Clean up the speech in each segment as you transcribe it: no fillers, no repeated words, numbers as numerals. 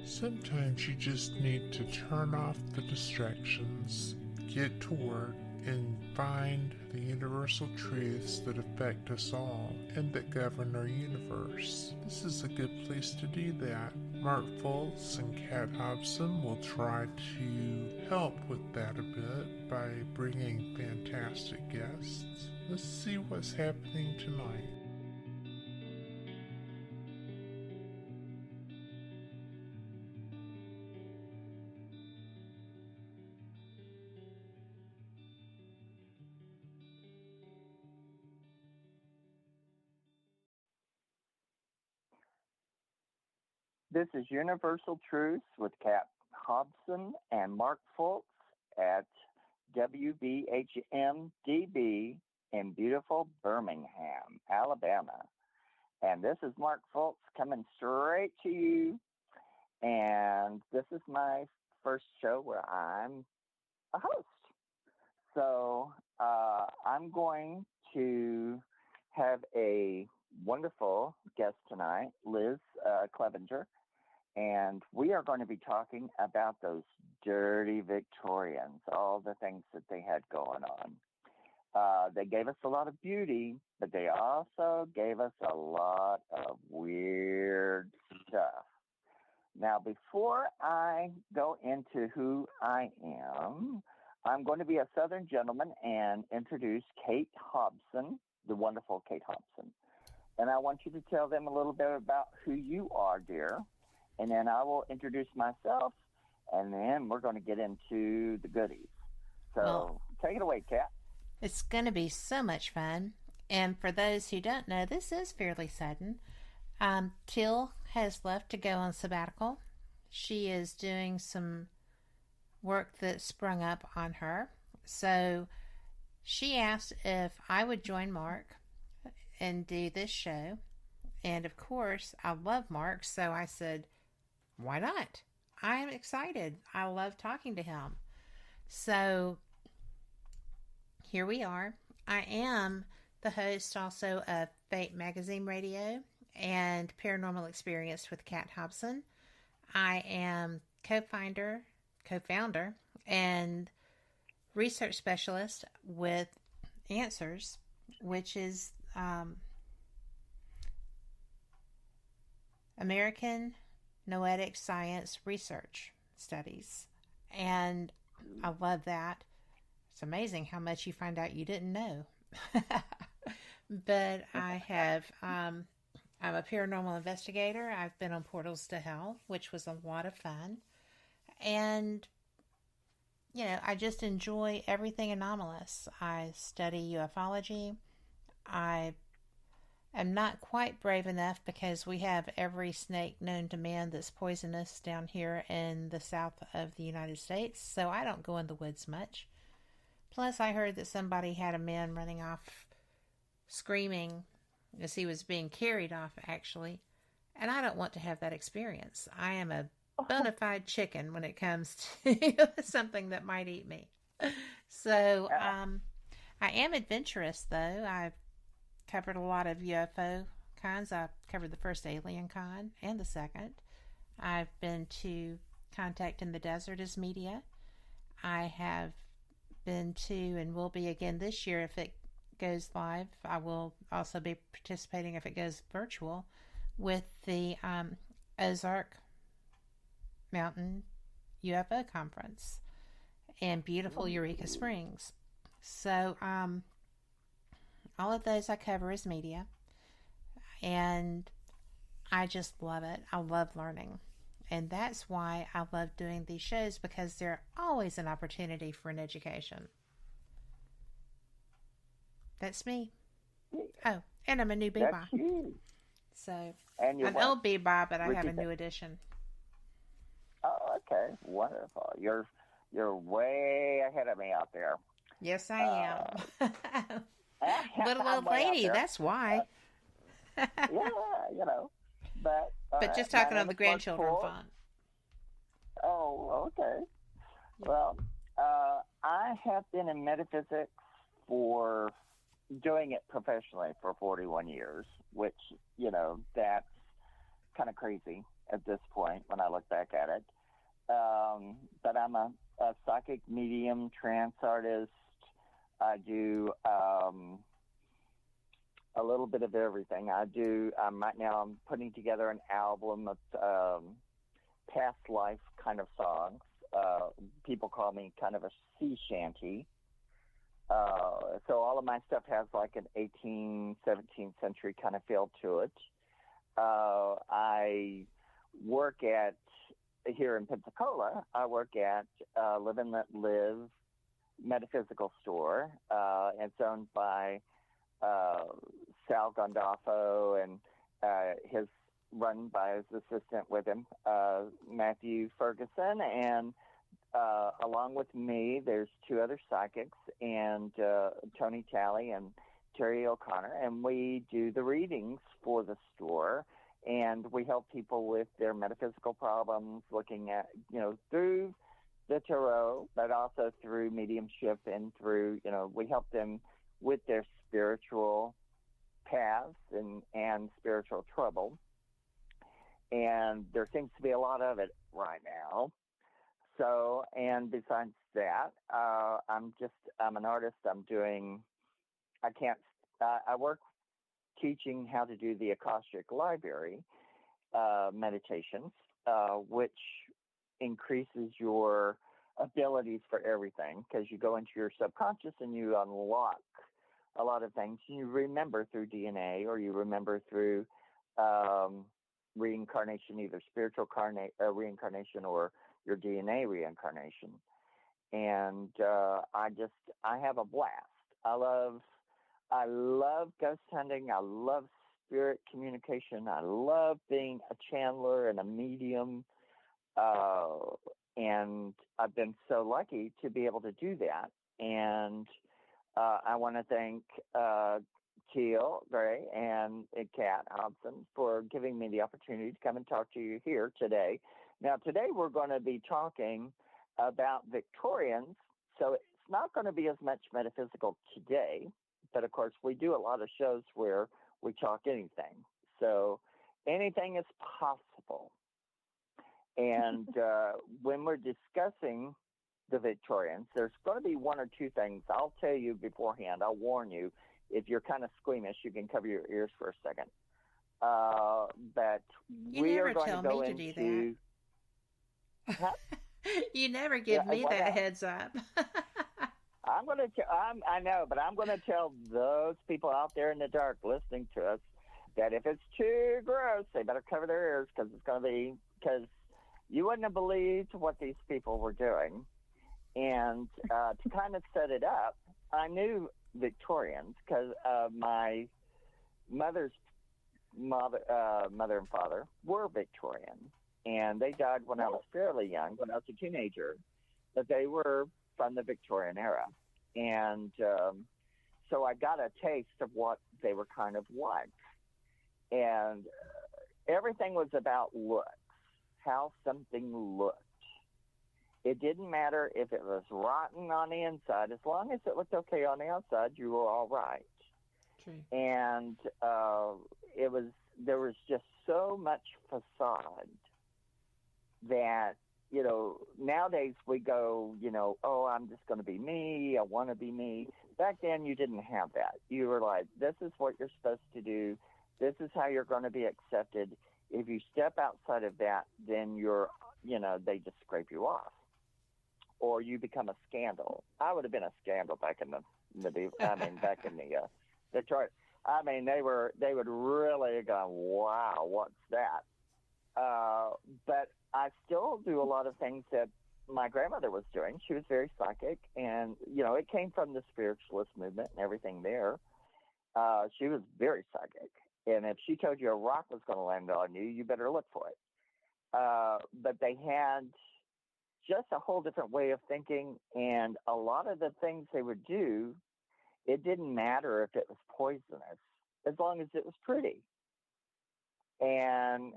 Sometimes you just need to turn off the distractions, get to work, and find the universal truths that affect us all and that govern our universe. This is a good place to do that. Mark Foltz and Kat Hobson will try to help with that a bit by bringing fantastic guests. Let's see what's happening tonight. This is Universal Truths with Kat Hobson and Mark Foltz at WBHM-DB in beautiful Birmingham, Alabama. And this is Mark Foltz coming straight to you. And this is my first show where I'm a host. So I'm going to have a wonderful guest tonight, Liz Clevenger. And we are going to be talking about those dirty Victorians, all the things that they had going on. They gave us a lot of beauty, but they also gave us a lot of weird stuff. Now, before I go into who I am, I'm going to be a Southern gentleman and introduce Kate Hobson, the wonderful Kate Hobson. And I want you to tell them a little bit about who you are, dear. And then I will introduce myself, and then we're going to get into the goodies. So take it away, Kat. It's going to be so much fun. And for those who don't know, this is fairly sudden. Teal has left to go on sabbatical. She is doing some work that sprung up on her. So she asked if I would join Mark and do this show. And of course, I love Mark, so I said, why not? I'm excited. I love talking to him. So here we are. I am the host also of Fate Magazine Radio and Paranormal Experience with Kat Hobson. I am co-founder, and research specialist with Answers, which is American Noetic Science Research Studies. And I love that. It's amazing how much you find out you didn't know. But I have, I'm a paranormal investigator. I've been on Portals to Hell, which was a lot of fun. And, you know, I just enjoy everything anomalous. I study ufology. I am not quite brave enough because we have every snake known to man that's poisonous down here in the south of the United States, so I don't go in the woods much. Plus, I heard that somebody had a man running off screaming as he was being carried off, actually, and I don't want to have that experience. I am a bona fide chicken when it comes to something that might eat me. So, I am adventurous, though. I've covered a lot of UFO cons. I've covered the first alien con and the second. I've been to Contact in the Desert as media. I have been to and will be again this year if it goes live. I will also be participating if it goes virtual with the Ozark Mountain UFO Conference in beautiful Eureka Springs. So all of those I cover as media. And I just love it. I love learning. And that's why I love doing these shows, because they're always an opportunity for an education. That's me. Oh, and I'm a new That's bebop. you. So And you're an what? old bebop, but I have a Repeat that. new edition. Oh, okay. Wonderful. You're way ahead of me out there. Yes, I Uh, am. Little I'm old way out lady, there. that's why. Yeah, you know. But But just my talking name on the is Mark grandchildren Ford. font. Oh, okay. Yep. Well, I have been in metaphysics for doing it professionally for 41 years, which, that's kind of crazy at this point when I look back at it. But I'm a psychic medium, trance artist. I do a little bit of everything. I do, right now I'm putting together an album of past life kind of songs. People call me kind of a sea shanty. So all of my stuff has like an 18th, 17th century kind of feel to it. I work at, here in Pensacola, I work at Live and Let Live metaphysical store. It's owned by Sal Gandolfo, and his run by his assistant with him, Matthew Ferguson, and along with me, there's two other psychics, and Tony Talley and Terry O'Connor, and we do the readings for the store, and we help people with their metaphysical problems, looking at, through the tarot, but also through mediumship and through, we help them with their spiritual paths and spiritual trouble. And there seems to be a lot of it right now. So, and besides that, I'm an artist. I work teaching how to do the Akashic Library meditations, which increases your abilities for everything, because you go into your subconscious and you unlock a lot of things. You remember through DNA, or you remember through reincarnation, either spiritual reincarnation or your DNA reincarnation. And I have a blast. I love ghost hunting. I love spirit communication. I love being a channeler and a medium. And I've been so lucky to be able to do that. And I want to thank Teal Gray and Kat Hobson for giving me the opportunity to come and talk to you here today. Now, today we're going to be talking about Victorians. So it's not going to be as much metaphysical today, but of course we do a lot of shows where we talk anything. So anything is possible. And when we're discussing the Victorians, there's going to be one or two things. I'll tell you beforehand. I'll warn you. If you're kind of squeamish, you can cover your ears for a second. But we are going to go into. Huh? You never give me that heads up. I'm going to. I know, but I'm going to tell those people out there in the dark listening to us that if it's too gross, they better cover their ears, because it's going to be, because you wouldn't have believed what these people were doing. And to kind of set it up, I knew Victorians because my mother's mother and father were Victorian, and they died when I was fairly young, when I was a teenager, but they were from the Victorian era. And so I got a taste of what they were kind of like. And everything was about looks, how something looked. It didn't matter if it was rotten on the inside. As long as it looked okay on the outside, you were all right. True. And there was just so much facade that, nowadays we go, oh, I'm just going to be me. I want to be me. Back then you didn't have that. You were like, this is what you're supposed to do. This is how you're going to be accepted. If you step outside of that, then they just scrape you off, or you become a scandal. I would have been a scandal back in the Victorian. I mean, they would really go, wow, what's that? But I still do a lot of things that my grandmother was doing. She was very psychic, and it came from the spiritualist movement and everything there. She was very psychic, and if she told you a rock was going to land on you, you better look for it. But they had just a whole different way of thinking, and a lot of the things they would do, it didn't matter if it was poisonous, as long as it was pretty. And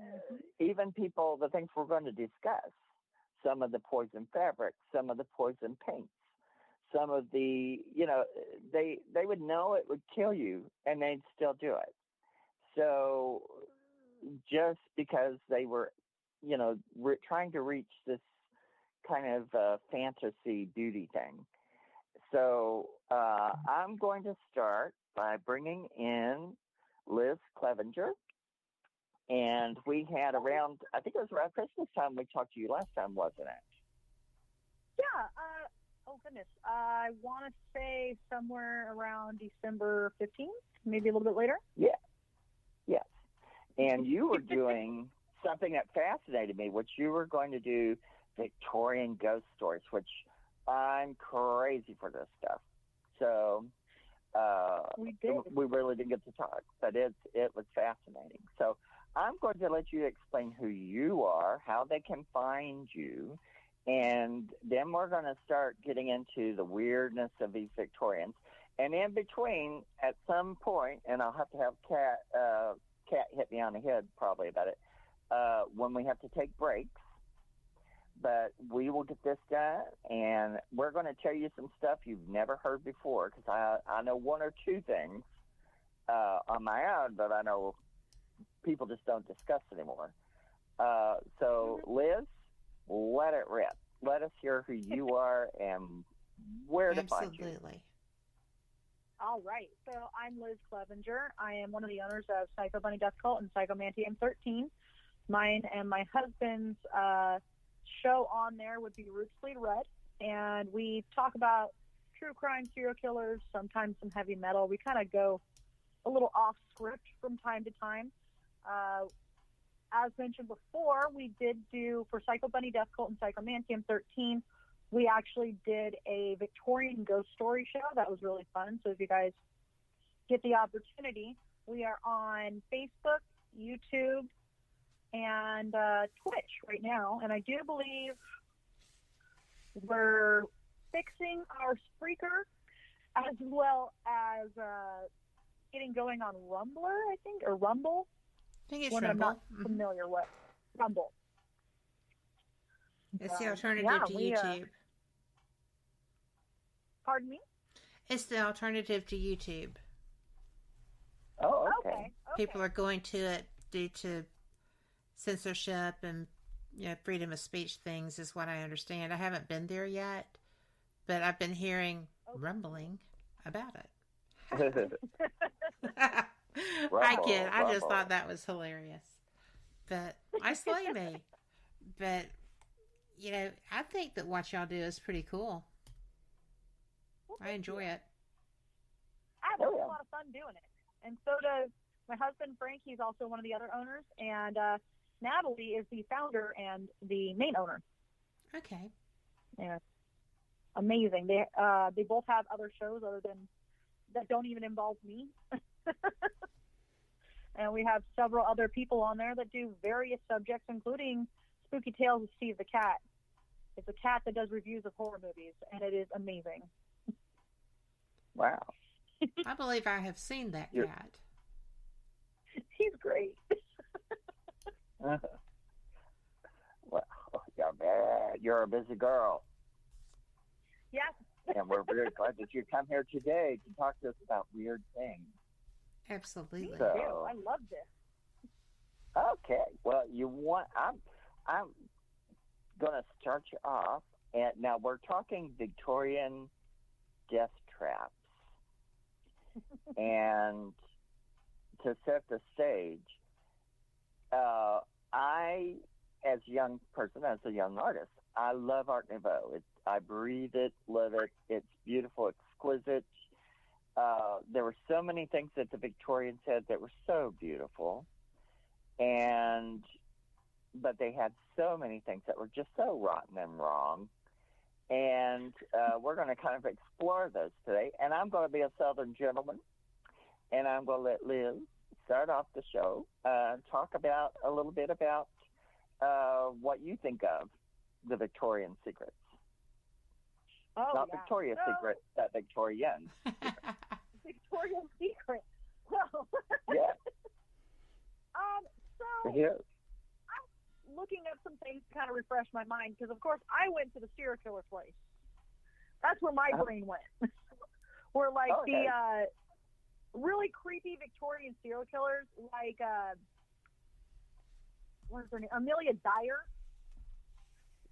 even people, the things we're going to discuss, some of the poison fabrics, some of the poison paints, some of the, they would know it would kill you, and they'd still do it. So just because they were, trying to reach this kind of fantasy beauty thing. So I'm going to start by bringing in Liz Clevenger. And we had around, I think it was around Christmas time we talked to you last time, wasn't it? Yeah. Oh, goodness. I want to say somewhere around December 15th, maybe a little bit later. Yeah. Yes. And you were doing something that fascinated me, which you were going to do Victorian ghost stories, which I'm crazy for this stuff. So we really didn't get to talk, but it was fascinating. So I'm going to let you explain who you are, how they can find you, and then we're going to start getting into the weirdness of these Victorians. And in between, at some point, and I'll have to have Kat hit me on the head probably about it, when we have to take breaks. But we will get this done, and we're going to tell you some stuff you've never heard before, because I know one or two things on my own, but I know people just don't discuss anymore. So, Liz, let it rip. Let us hear who you are and where to find you. Absolutely. All right. So I'm Liz Clevenger. I am one of the owners of Psycho Bunny Death Cult and Psychomantium 13. Mine and my husband's show on there would be Roots Bleed Red. And we talk about true crime, serial killers, sometimes some heavy metal. We kind of go a little off script from time to time. As mentioned before, we did do, for Psycho Bunny Death Cult and Psychomantium 13, we actually did a Victorian ghost story show. That was really fun. So if you guys get the opportunity, we are on Facebook, YouTube, and Twitch right now. And I do believe we're fixing our Spreaker as well as getting going on Rumbler, I think, or Rumble. I think it's One Rumble. I'm not familiar with. Rumble. It's the alternative to YouTube. Pardon me? It's the alternative to YouTube. Oh, okay. People are going to it due to censorship and freedom of speech things, is what I understand. I haven't been there yet, but I've been hearing rumbling about it. I kid. I just thought that was hilarious. But I slay me. But, I think that what y'all do is pretty cool. I enjoy it. I have a lot of fun doing it. And so does my husband, Frank. He's also one of the other owners. And Natalie is the founder and the main owner. Okay. Yeah. Amazing. They both have other shows other than that don't even involve me. And we have several other people on there that do various subjects, including Spooky Tales of Steve the Cat. It's a cat that does reviews of horror movies, and it is amazing. Wow. I believe I have seen that cat. He's great. Well, you're a busy girl. Yes. And we're very glad that you come here today to talk to us about weird things. Absolutely. So, I love this. Okay. Well, I'm going to start you off. And now we're talking Victorian death traps. And to set the stage, I, as a young person, as a young artist, I love Art Nouveau. I breathe it, live it. It's beautiful, exquisite. There were so many many things that the Victorians had that were so beautiful, but they had so many things that were just so rotten and wrong. And we're going to kind of explore those today. And I'm going to be a Southern gentleman, and I'm going to let Liz start off the show, talk about a little bit about what you think of the Victorian secrets. Oh, Not yeah. Victoria's Secret, that Victorian. Victoria's Secret. Well, Yeah. So Yeah. I'm looking up some things to kind of refresh my mind because, of course, I went to the serial killer place. That's where my brain went. Where, like, Okay. the really creepy Victorian serial killers, like, what is her name? Amelia Dyer,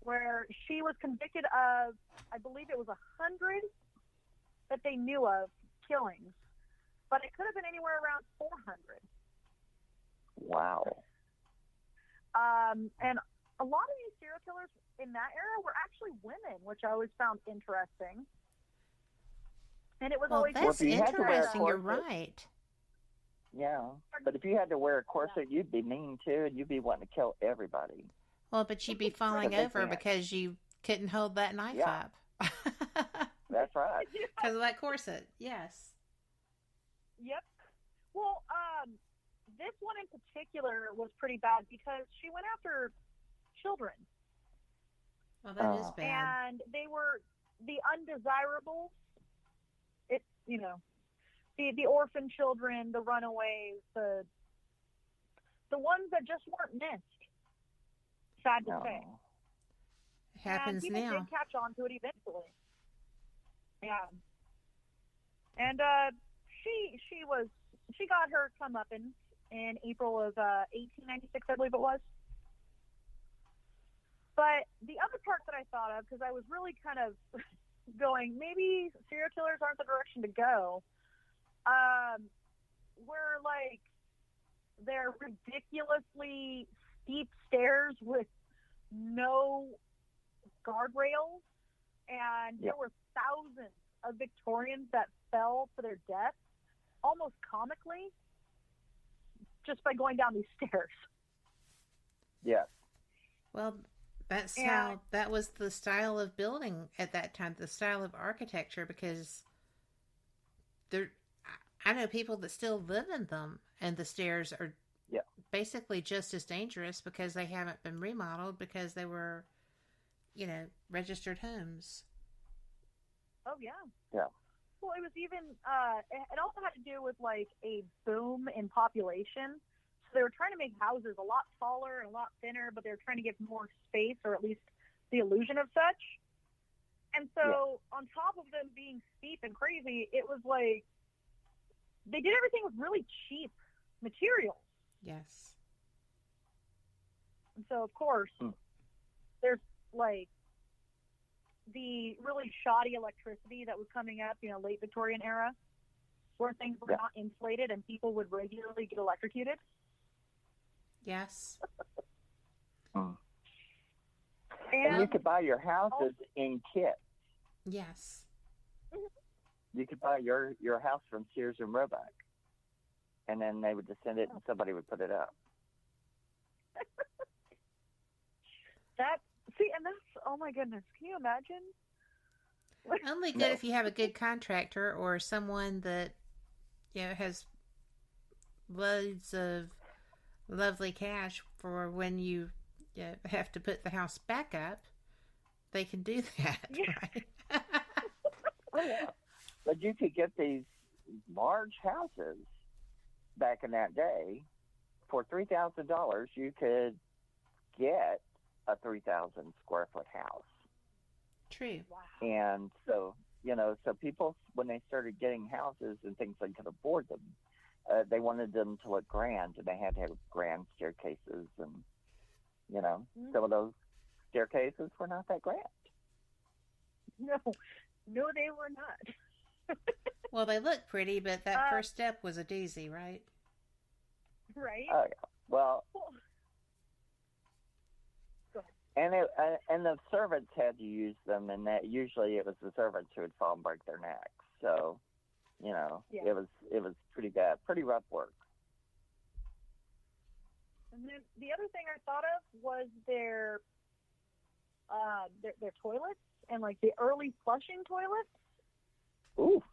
where she was convicted of, I believe it was 100 that they knew of killings, but it could have been anywhere around 400. Wow. And a lot of these serial killers in that era were actually women, which I always found interesting. And it was Well, always that's if you had to wear a interesting. You're corset- right. Yeah. But if you had to wear a corset, you'd be mean, too, and you'd be wanting to kill everybody. Well, but you'd be falling Because they over can't. because you couldn't hold that knife Yeah. up. That's right. Because of that corset. Yes. Yep. Well, this one in particular was pretty bad because she went after children, Well, that is Oh. bad. and they were the undesirables. It's, the orphan children, the runaways, the ones that just weren't missed. Sad to say. No. It happens and people now. did catch on to it eventually. Yeah. And she got her comeuppance in April of 1896, I believe it was. But the other part that I thought of, because I was really kind of going, maybe serial killers aren't the direction to go, were like they're ridiculously steep stairs with no guardrails, and there were thousands of Victorians that fell to their death almost comically just by going down these stairs. Yes. Well, that's And- how that was the style of building at that time, the style of architecture, because I know people that still live in them, and the stairs are basically just as dangerous because they haven't been remodeled because they were, registered homes. Oh, yeah. Yeah. Well, it was even, it also had to do with like a boom in population. So they were trying to make houses a lot taller and a lot thinner, but they were trying to give more space, or at least the illusion of such. And so on top of them being steep and crazy, it was like they did everything with really cheap materials. Yes. And so, of course, there's like the really shoddy electricity that was coming up, late Victorian era, where things were not insulated and people would regularly get electrocuted. Yes. And And you could buy your houses in kits. Yes. You could buy your house from Sears and Roebuck, and then they would just send it, and somebody would put it up. that's, oh my goodness, can you imagine? Only good if you have a good contractor or someone that, has loads of lovely cash for when you have to put the house back up. They can do that, right? Oh, yeah. But you could get these large houses back in that day for $3,000. You could get a 3,000 square foot house. True. Wow. And so, so people, when they started getting houses and things they could afford them, they wanted them to look grand, and they had to have grand staircases. And, some of those staircases were not that grand. No, they were not. Well, they look pretty, but that first step was a doozy, right? Right? Oh, yeah. Well, Go ahead. and the servants had to use them, and that usually it was the servants who would fall and break their necks. So, Yeah. it was pretty bad, pretty rough work. And then the other thing I thought of was their toilets and like the early flushing toilets. Ooh.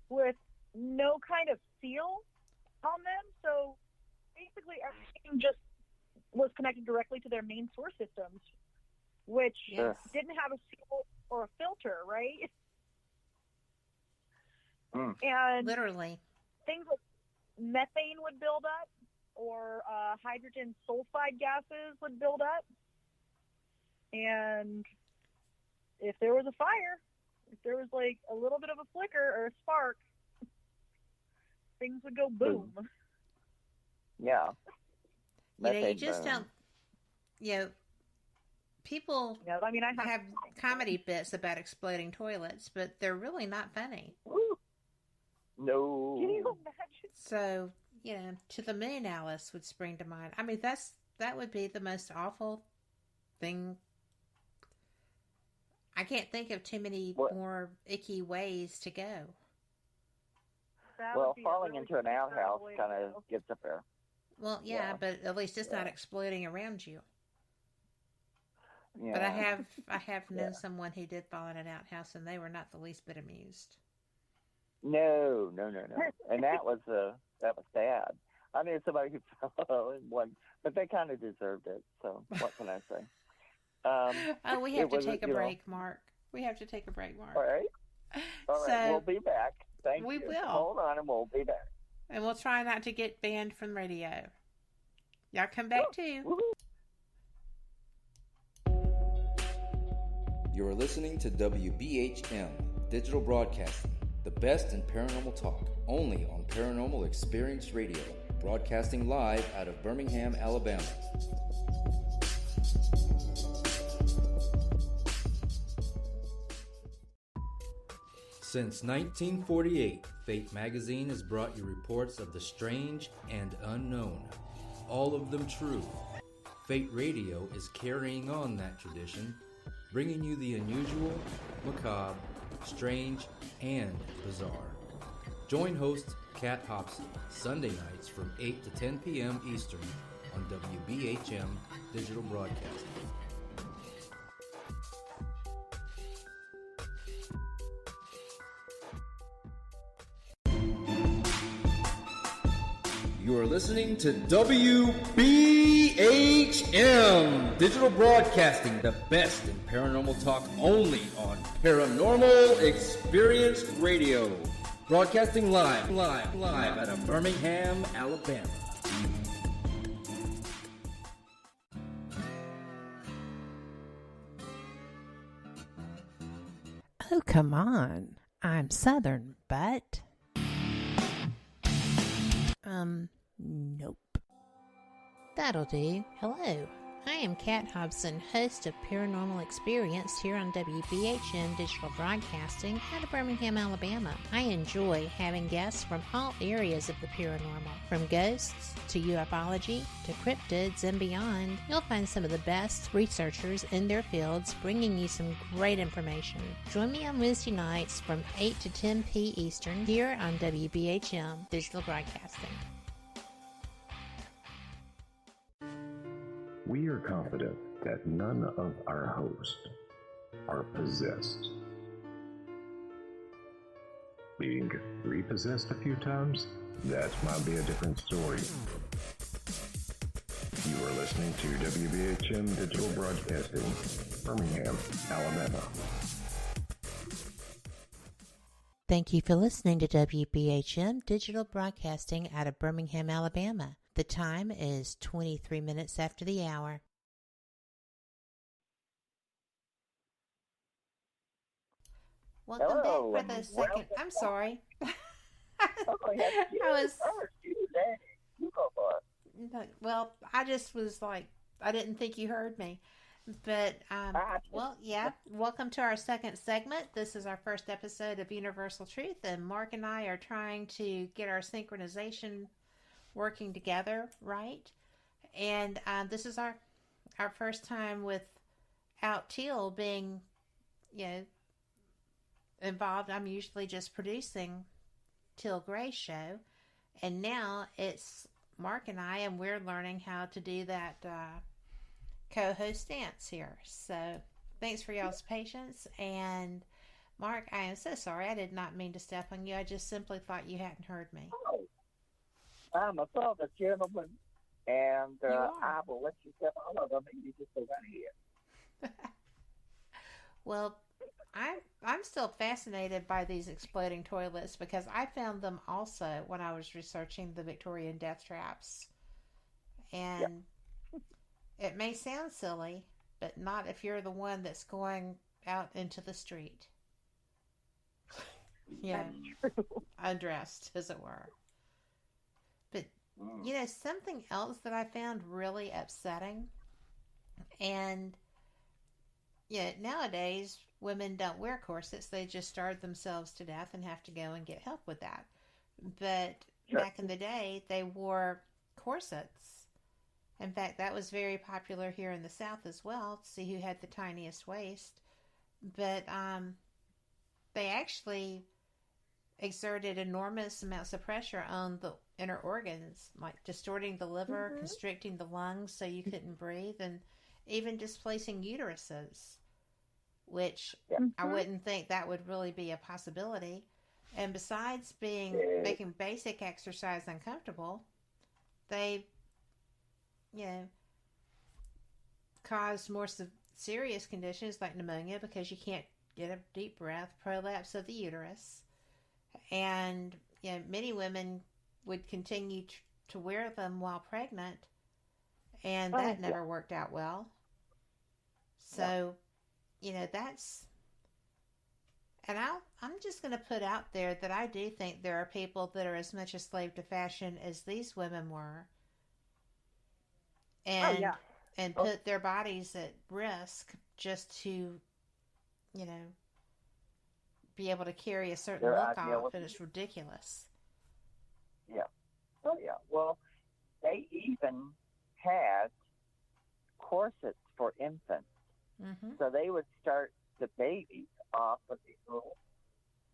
With no kind of seal on them, so basically everything just was connected directly to their main source systems, which didn't have a seal or a filter, right? And literally, things like methane would build up, or hydrogen sulfide gases would build up, and if there was a fire, if there was like a little bit of a flicker or a spark, things would go boom. Yeah. You just don't, people I mean, I have comedy bits about exploding toilets, but they're really not funny. Ooh. No. Can you imagine? So, To the Moon, Alice would spring to mind. I mean, that would be the most awful thing. I can't think of too many more icky ways to go. Well, falling into an outhouse kind of gets up there. Well, yeah, but at least it's not exploding around you. Yeah. But I have known someone who did fall in an outhouse, and they were not the least bit amused. No. And that was bad. I knew somebody who fell in one, but they kind of deserved it. So what can I say? We have to take a break, Mark. We have to take a break, Mark. All right. So, we'll be back. Thank you. We will. Hold on, and we'll be back. And we'll try not to get banned from radio. Y'all come back too. You are listening to WBHM Digital Broadcasting, the best in paranormal talk, only on Paranormal Experience Radio, broadcasting live out of Birmingham, Alabama. Since 1948, Fate magazine has brought you reports of the strange and unknown, all of them true. Fate Radio is carrying on that tradition, bringing you the unusual, macabre, strange, and bizarre. Join host Kat Hobson Sunday nights from 8 to 10 p.m. Eastern on WBHM Digital Broadcasting. You are listening to WBHM Digital Broadcasting, the best in paranormal talk, only on Paranormal Experience Radio. Broadcasting live out of Birmingham, Alabama. Oh, come on. I'm Southern, but... Nope. That'll do. Hello. I am Kat Hobson, host of Paranormal Experience here on WBHM Digital Broadcasting out of Birmingham, Alabama. I enjoy having guests from all areas of the paranormal, from ghosts to ufology to cryptids and beyond. You'll find some of the best researchers in their fields bringing you some great information. Join me on Wednesday nights from 8 to 10 p. Eastern here on WBHM Digital Broadcasting. We are confident that none of our hosts are possessed. Being repossessed a few times, that might be a different story. You are listening to WBHM Digital Broadcasting, Birmingham, Alabama. Thank you for listening to WBHM Digital Broadcasting out of Birmingham, Alabama. The time is 23 minutes after the hour. Welcome back for the second. I'm sorry. Well, I just was like, I didn't think you heard me. But, welcome to our second segment. This is our first episode of Universal Truth, and Mark and I are trying to get our synchronization working together, right? And this is our first time without Teal being, involved, I'm usually just producing Teal Gray show. And now it's Mark and I, and we're learning how to do that co-host dance here. So thanks for y'all's patience. And Mark, I am so sorry. I did not mean to step on you. I just simply thought you hadn't heard me. Oh, I'm a father gentleman, and I will let you step all over me. You just go right here. Well, I'm still fascinated by these exploding toilets because I found them also when I was researching the Victorian death traps. And it may sound silly, but not if you're the one that's going out into the street. Yeah, undressed, as it were. But, you know, something else that I found really upsetting, and, nowadays, women don't wear corsets. They just starve themselves to death and have to go and get help with that. But back in the day, they wore corsets. In fact, that was very popular here in the South as well, to see who had the tiniest waist. But they actually exerted enormous amounts of pressure on the inner organs, like distorting the liver, constricting the lungs so you couldn't breathe, and even displacing uteruses, which I wouldn't think that would really be a possibility. And besides making basic exercise uncomfortable, they, caused more serious conditions like pneumonia because you can't get a deep breath, prolapse of the uterus. And many women would continue to wear them while pregnant, and that never worked out well. So, that's, and I'm just going to put out there that I do think there are people that are as much a slave to fashion as these women were, and put their bodies at risk just to, be able to carry a certain look off, and it's ridiculous. Yeah. Oh, yeah. Well, they even had corsets for infants. So they would start the babies off with these little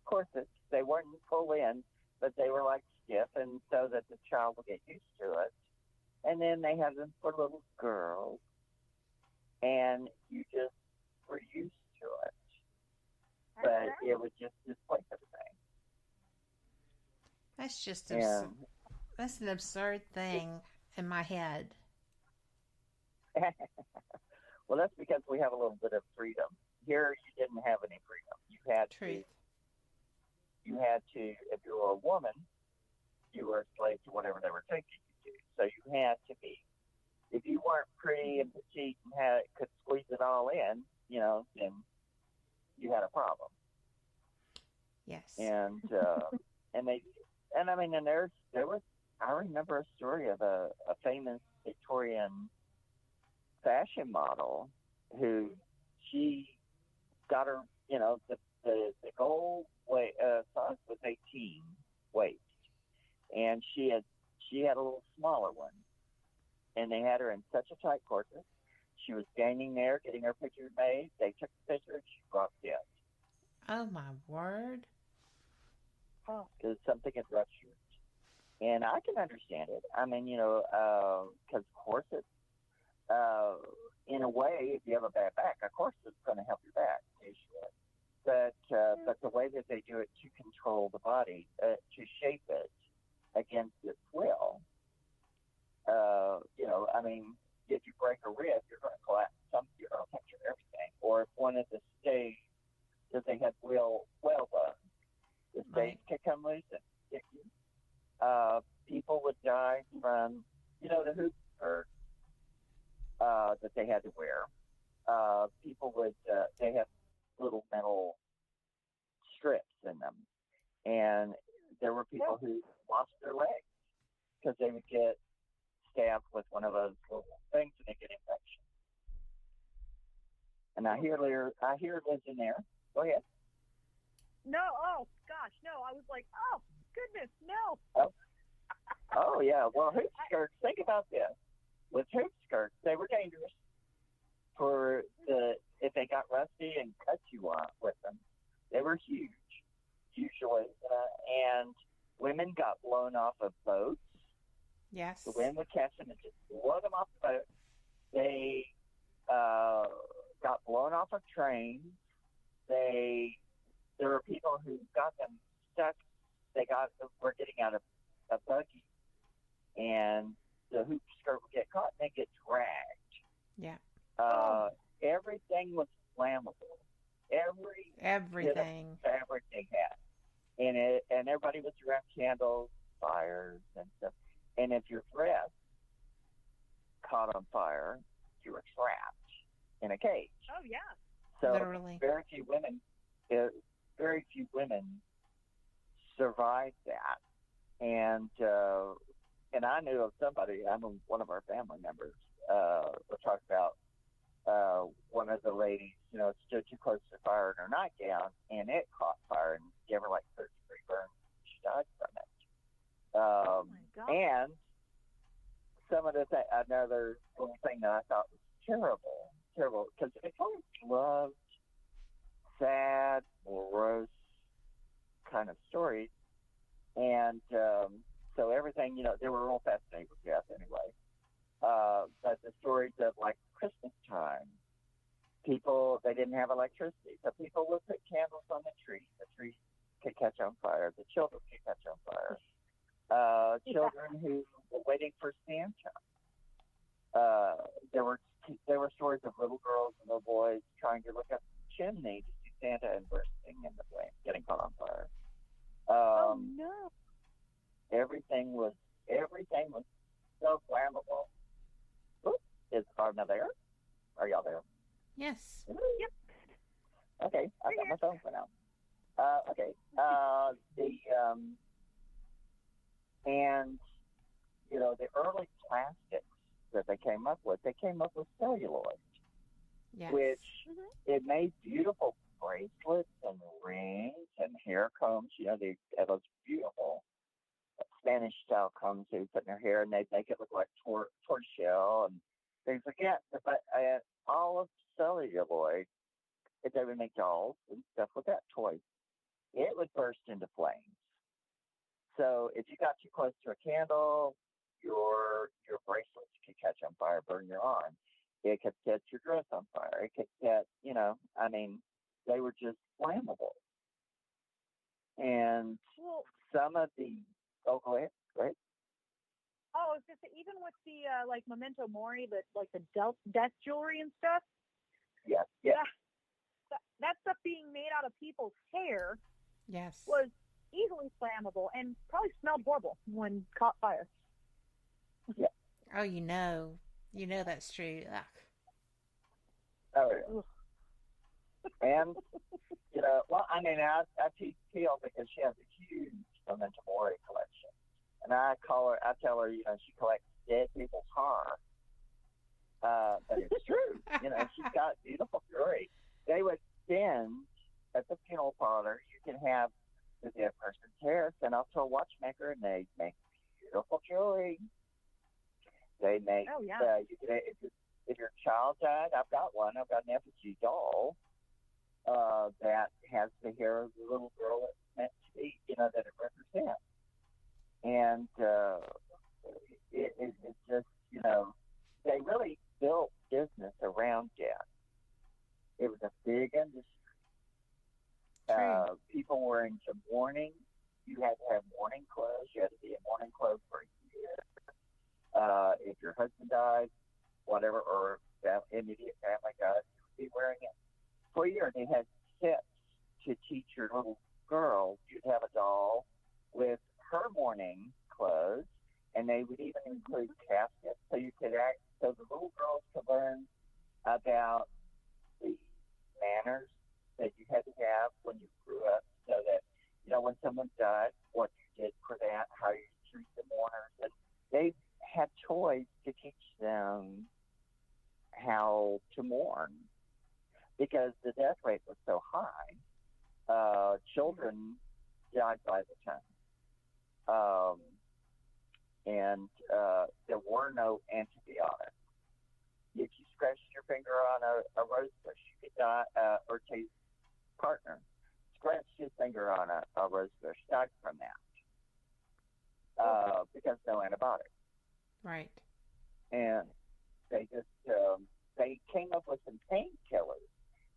corsets. They weren't full in, but they were like stiff, and so that the child would get used to it. And then they had them for little girls, and you just were used to it. But it would just displace everything. That's just that's an absurd thing in my head. Well, that's because we have a little bit of freedom. Here, you didn't have any freedom. You had to, if you were a woman, you were a slave to whatever they were taking you to. So you had to be, if you weren't pretty and petite and could squeeze it all in, then you had a problem. Yes. And there was, I remember a story of a famous Victorian fashion model who she got her, the goal size was 18 waist, and she had a little smaller one, and they had her in such a tight corset. She was standing there getting her picture made. They took the picture, and she dropped dead. Oh my word! Because something had ruptured, and I can understand it. I mean, because corsets. In a way, if you have a bad back, of course it's going to help your back, usually. But the way that they do it to control the body, to shape it against its will, if you break a rib, you're going to collapse you're going to puncture everything. Or if one of the stage, because they had whale bones, the stage could come loose and stick you. People would die from, the hoop skirt. That they had to wear. People would, they have little metal strips in them. And there were people who lost their legs because they would get stabbed with one of those little things and they get infection. And I hear Liz in there. Go ahead. No, oh, gosh, no. I was like, oh, goodness, no. Oh yeah. Well, hoop skirts, think about this. With hoop skirts, they were dangerous if they got rusty and cut you off with them. They were huge. usually, and women got blown off of boats. Yes. The wind would catch them and just blow them off the boat. They got blown off of trains. There were people who got them stuck. Were getting out of a buggy, and the hoop skirt would get caught and they get dragged. Yeah. Everything was flammable. Everything. Fabric they had. And everybody was around candles, fires, and stuff. And if your dress caught on fire, you were trapped in a cage. Oh, yeah. So Literally. very few women survived that. And I knew of somebody, one of our family members, we're talking about one of the ladies, stood too close to the fire in her nightgown, and it caught fire and gave her like 30-degree burns. She died from it. Oh my God. And some of another little thing that I thought was terrible, because I always loved sad, morose kind of stories, and so everything, they were all fascinated with death anyway. But the stories of like Christmas time, they didn't have electricity, so people would put candles on the tree. The tree could catch on fire. The children could catch on fire. Children who were waiting for Santa. There were stories of little girls and little boys trying to look up the chimney to see Santa and bursting in the flames, getting caught on fire. Oh no! Everything was so flammable. Oops, is Arna there? Are y'all there? Yes. Yep. Okay, I got my phone for now. Okay. And the early plastics that they came up with celluloid, Yes. which it made beautiful bracelets and rings and hair combs. They had those beautiful Spanish style combs they would put in their hair, and they'd make it look like tortoiseshell and things like that. But all of celluloid, if they would make dolls and stuff with that, toys, it would burst into flames. So if you got too close to a candle, your bracelets could catch on fire, burn your arm. It could set your dress on fire. It could set, they were just flammable. And some of the, go ahead. Oh, it's just even with the like memento mori, the death jewelry and stuff. Yes. That stuff being made out of people's hair Yes. was easily flammable and probably smelled horrible when caught fire. Yeah. Oh, you know that's true. Ugh. Oh, yeah. And, I teach Teal because she has a huge memento mori collection. And I tell her, she collects dead people's hair. But it's true. She's got beautiful jewelry. They would send, at the funeral parlor, you can have the dead person's hair sent off to a watchmaker, and they make beautiful jewelry. They make, if your child died, I've got one. I've got an effigy doll that has the hair of the little girl it's meant to be, that it represents. And it's just, they really built business around death. It was a big industry. People were into mourning. You had to have mourning clothes. You had to be in mourning clothes for a year. If your husband died, whatever, or immediate family died, you would be wearing it for a year. They had sets to teach your little girl. You'd have a doll with her mourning clothes, and they would even include caskets, so the little girls could learn about the manners that you had to have when you grew up, so that when someone died, what you did for that, how you treat the mourners, and they had toys to teach them how to mourn, because the death rate was so high. Children died by the ton. And there were no antibiotics. If you scratched your finger on a rose bush, you could die, or taste partner. scratched his finger on a rosebush, died from that because no antibiotics. Right. And they just they came up with some painkillers,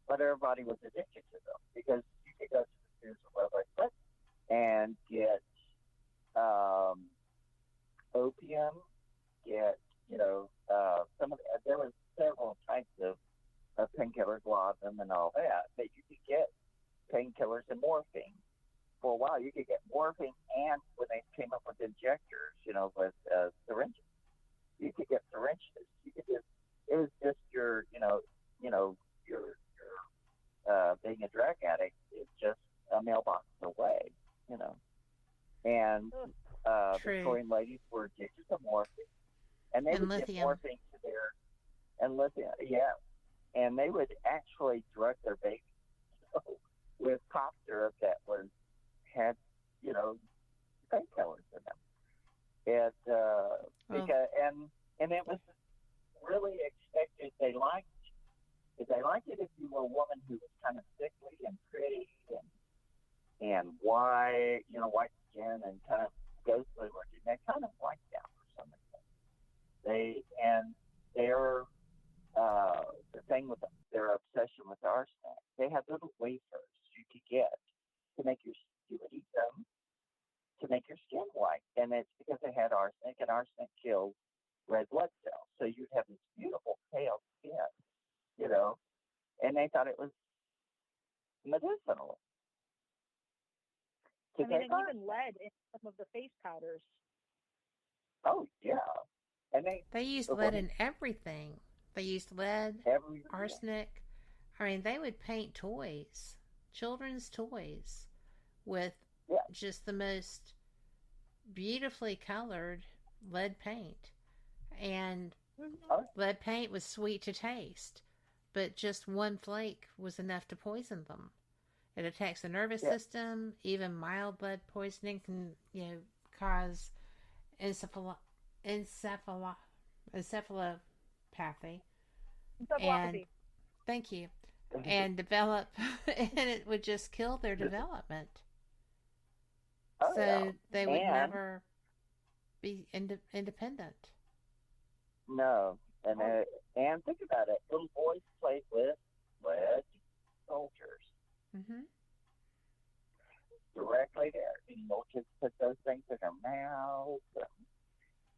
but everybody was addicted to them because you could go to the spiritual website and get opium, get some of there was several types of painkillers, laudanum, and all that. But you could get painkillers and morphine. For a while, you could get morphine, and when they came up with injectors, with syringes, you could get syringes. You could just it was just your being a drug addict is just a mailbox away, And the True. Victorian ladies were addicted to morphine, and they And would lithium. get morphine to and lithium, yeah, and they would actually drug their babies with cough syrup that had painkillers in them. It because and it was really expected. They liked it if you were a woman who was kind of sickly and pretty and white, white skin and kind of ghostly looking. They kind of liked that for some reason. The thing with their obsession with arsenic, they had little wafers you could get to make you would eat them to make your skin white, and it's because they had arsenic, and arsenic kills red blood cells, so you'd have this beautiful pale skin, and they thought it was medicinal. I mean, and even lead in some of the face powders. Oh yeah, and they used lead in everything. They used lead, arsenic. I mean, they would paint toys, children's toys, with just the most beautifully colored lead paint. And lead paint was sweet to taste, but just one flake was enough to poison them. It attacks the nervous system. Even mild lead poisoning can, cause encephalopathy. And thank you. And develop, and it would just kill their development. They would never be independent. No, and think about it. Little boys played with lead soldiers. Mm-hmm. Directly there. Little kids put those things in their mouths,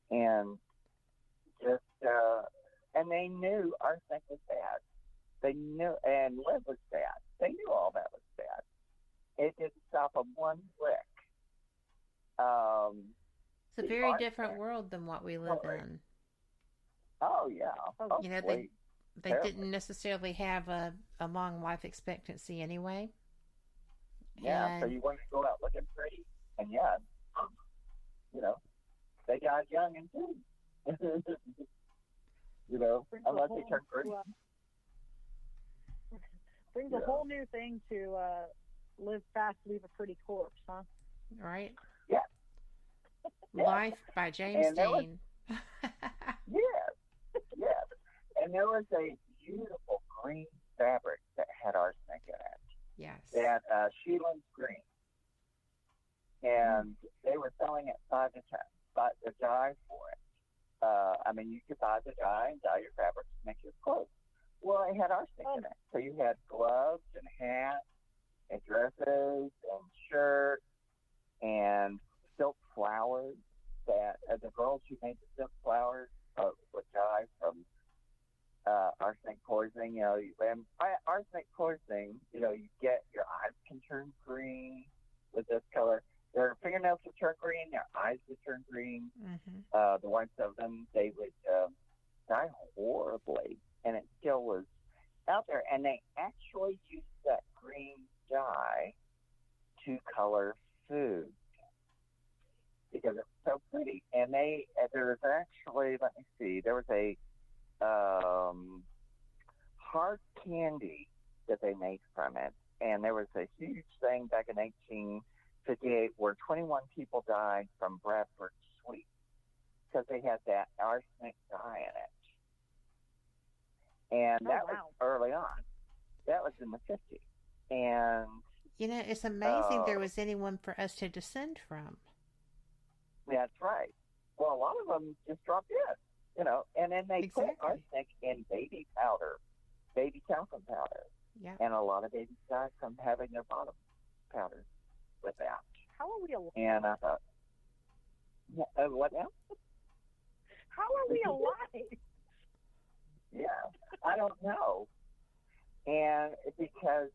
and just and they knew arsenic was bad. They knew, and lead was bad. They knew all that was bad. It didn't stop them one lick. It's a very different world than what we live in. Oh yeah. They didn't necessarily have a long life expectancy anyway. Yeah, so you wanted to go out looking pretty, and they died young and too. Unless they turned pretty. Brings a whole new thing to live fast, leave a pretty corpse, huh? Right. Yeah. Life by James Dean. Yes. And there was a beautiful green fabric that had arsenic in it. Yes. That Sheelan's green. And they were selling it by the dye for it. You could buy the dye and dye your fabrics to make your clothes. Well, it had arsenic in it. So you had gloves and hats and dresses and shirts and silk flowers that the girls who made the silk flowers would die from arsenic poisoning. And by arsenic poisoning, you get your eyes can turn green with this color. Their fingernails would turn green. Their eyes would turn green. Mm-hmm. The whites of them, they would die horribly. And it still was out there. And they actually used that green dye to color food because it's so pretty. And there was actually, let me see, there was a hard candy that they made from it. And there was a huge thing back in 1858 where 21 people died from Bradford sweet because they had that arsenic dye in it. And that was early on. That was in the 50s. And It's amazing there was anyone for us to descend from. That's right. Well, a lot of them just dropped in, and then they put arsenic in baby powder, baby talcum powder. Yeah. And a lot of babies die from having their bottom powdered with that. How are we alive? And I thought, what now? How are we alive? Yeah, I don't know. And because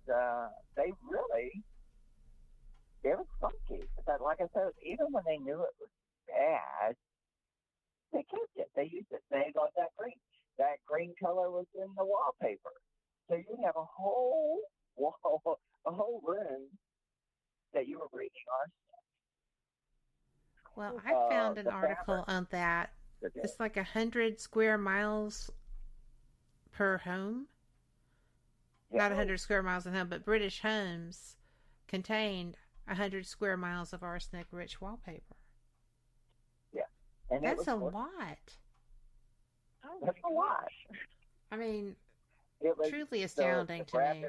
it was funky. But like I said, even when they knew it was bad, they kept it. They used it. They got that green. That green color was in the wallpaper. So you have a whole wall, a whole room that you were breathing arsenic. Well, I found an article on that. It's like 100 square miles per home. Yeah. Not 100 square miles a home, but British homes contained 100 square miles of arsenic-rich wallpaper. Yeah. And that's a lot. Oh, that's a lot. I mean, it was truly astounding to me.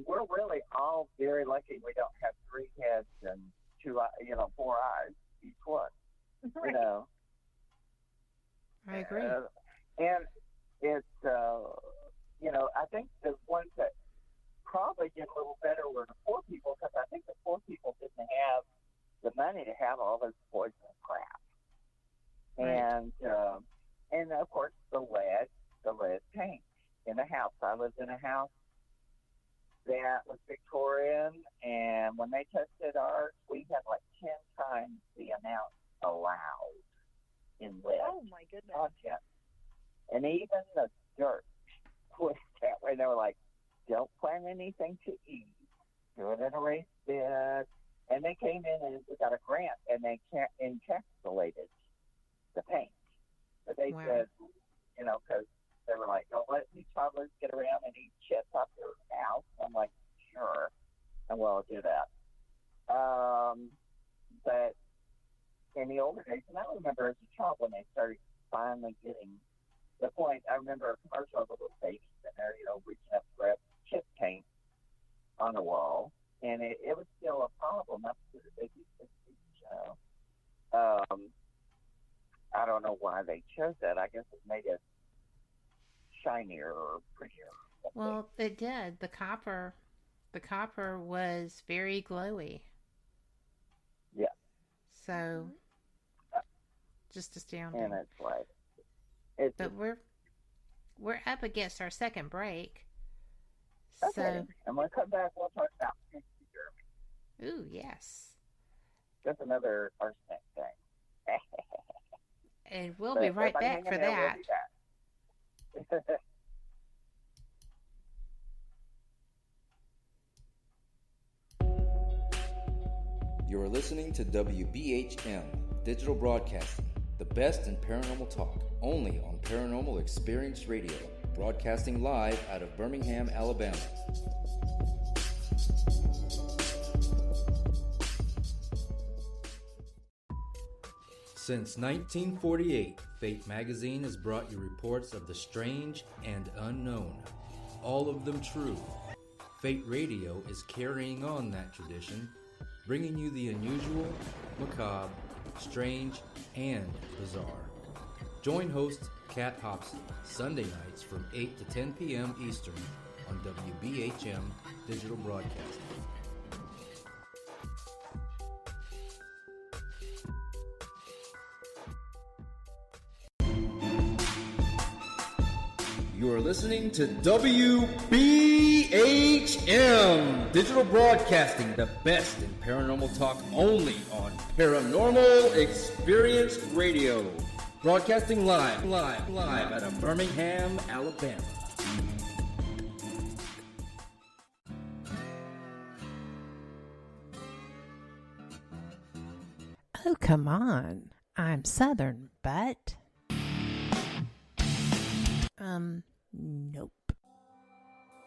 We're really all very lucky we don't have 3 heads and 4 eyes each one. Right. I agree. And it's, I think the ones that probably did a little better were the poor people, because I think the poor people didn't have the money to have all this poison crap. Right. And of course the lead paint in the house. I lived in a house that was Victorian, and when they tested ours, we had like 10 times the amount allowed in lead. Oh my goodness. Content. And even the dirt was that way. They were like, don't plant anything to eat. Do it in a raised bed. And they came in and we got a grant, and they encapsulated the paint. But they said, because they were like, don't let these toddlers get around and eat chips off your house. I'm like, sure, and we'll do that. But in the older days, and I remember as a child when they started finally getting the point, I remember a commercial of a little baby in there, reaching up to grab chip paint on the wall, and it was still a problem up to the big I don't know why they chose that. I guess it made it shinier or prettier. Well, it did. The copper was very glowy. Yeah. So, just astounding. And it's like, but we're up against our second break. Okay. So, and when we come back, we'll talk about Germany. Ooh, yes. That's another arsenic thing. And we'll be right back for that. We'll be back. You're listening to WBHM Digital Broadcasting, the best in paranormal talk, only on Paranormal Experience Radio, broadcasting live out of Birmingham, Alabama. Since 1948, Fate magazine has brought you reports of the strange and unknown, all of them true. Fate Radio is carrying on that tradition, bringing you the unusual, macabre, strange, and bizarre. Join host Kat Hobson Sunday nights from 8 to 10 p.m. Eastern on WBHM Digital Broadcasting. You are listening to WBHM Digital Broadcasting, the best in paranormal talk, only on Paranormal Experience Radio. Broadcasting live out of Birmingham, Alabama. Oh, come on. I'm Southern, but... Nope.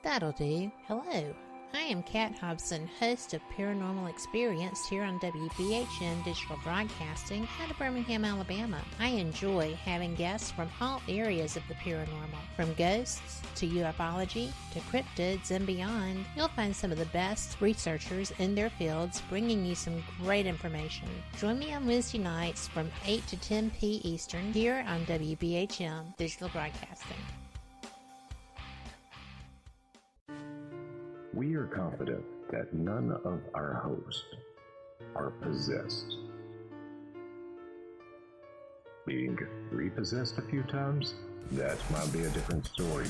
That'll do. Hello, I am Kat Hobson, host of Paranormal Experience here on WBHM Digital Broadcasting out of Birmingham, Alabama. I enjoy having guests from all areas of the paranormal, from ghosts to ufology to cryptids and beyond. You'll find some of the best researchers in their fields bringing you some great information. Join me on Wednesday nights from 8 to 10 p. Eastern here on WBHM Digital Broadcasting. We are confident that none of our hosts are possessed. Being repossessed a few times? That might be a different story.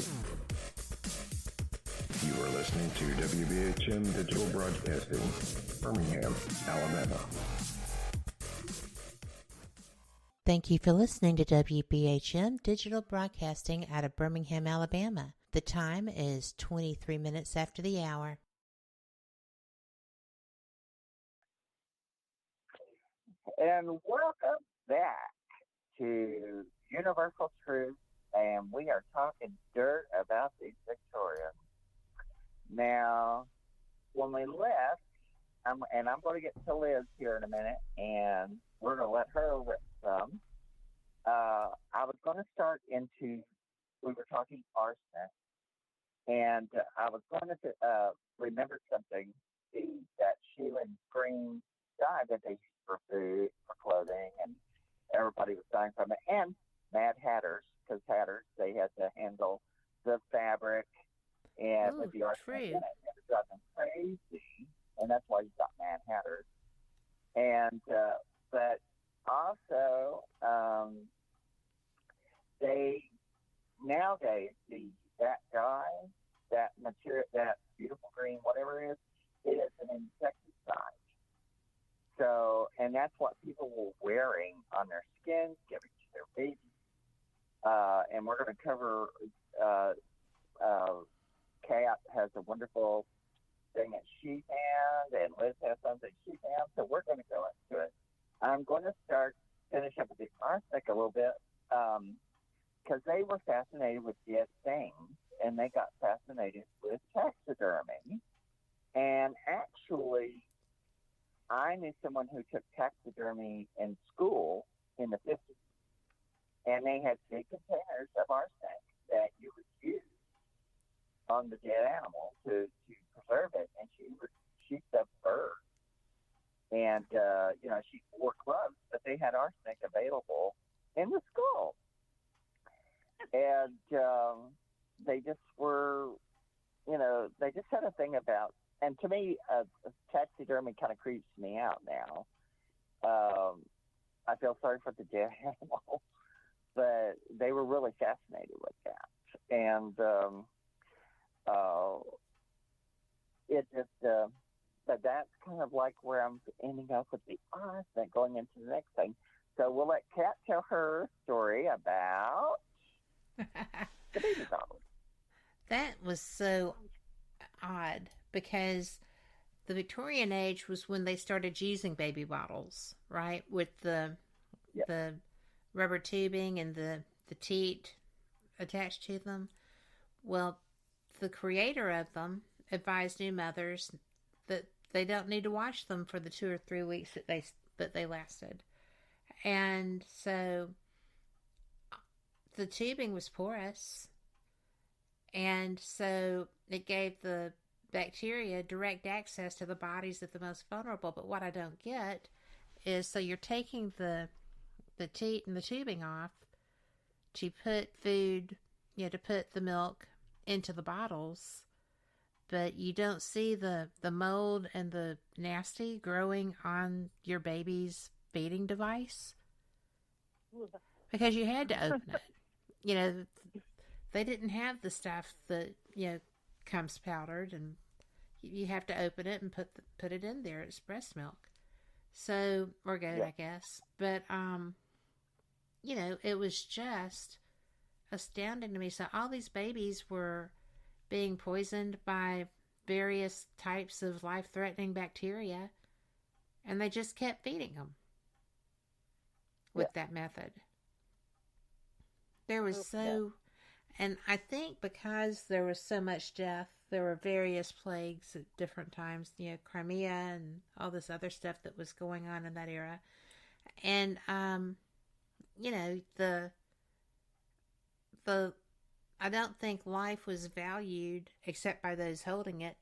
You are listening to WBHM Digital Broadcasting, Birmingham, Alabama. Thank you for listening to WBHM Digital Broadcasting out of Birmingham, Alabama. The time is 23 minutes after the hour. And welcome back to Universal Truth, and we are talking dirt about these Victorians. Now, when we left, I'm going to get to Liz here in a minute, and we're going to let her rip some. I was going to start into, we were talking arsenic, and I was going to remember something, that Sheila Green dye that they used for food, for clothing, and everybody was dying from it, and Mad Hatters, because Hatters, they had to handle the fabric and with the arsenic in it. It was driving crazy, and that's why you got Mad Hatters. And, but also, they nowadays that dye, that material, that beautiful green, whatever it is an insecticide. So, and that's what people were wearing on their skin, giving to their babies. And we're going to cover. Kat has a wonderful thing that she found, and Liz has something she found. So we're going to go into it. I'm going to finish up with the arsenic a little bit, because they were fascinated with dead things, and they got fascinated with taxidermy. And actually, I knew someone who took taxidermy in school in the 50s, and they had big containers of arsenic that you would use on the dead animal to preserve it. And she stuffed birds. And, she wore gloves, but they had arsenic available in the school. And they just were, they just had a thing about, and to me, taxidermy kind of creeps me out now. I feel sorry for the dead animal, but they were really fascinated with that. And it just, but that's kind of like where I'm ending up with the arsenic going into the next thing. So we'll let Kat tell her story about the baby bottles. That was so odd because the Victorian age was when they started using baby bottles, right? With the rubber tubing and the teat attached to them. Well, the creator of them advised new mothers that they don't need to wash them for the 2 or 3 weeks that they lasted. And so the tubing was porous, and so it gave the bacteria direct access to the bodies of the most vulnerable. But what I don't get is, so you're taking the teat and the tubing off to put food, to put the milk into the bottles, but you don't see the mold and the nasty growing on your baby's feeding device because you had to open it. They didn't have the stuff that comes powdered, and you have to open it and put it in there. It's breast milk, so or goat, I guess. But it was just astounding to me. So all these babies were being poisoned by various types of life-threatening bacteria, and they just kept feeding them with that method. There was and I think because there was so much death there were various plagues at different times, Crimea and all this other stuff that was going on in that era. And, the I don't think life was valued except by those holding it,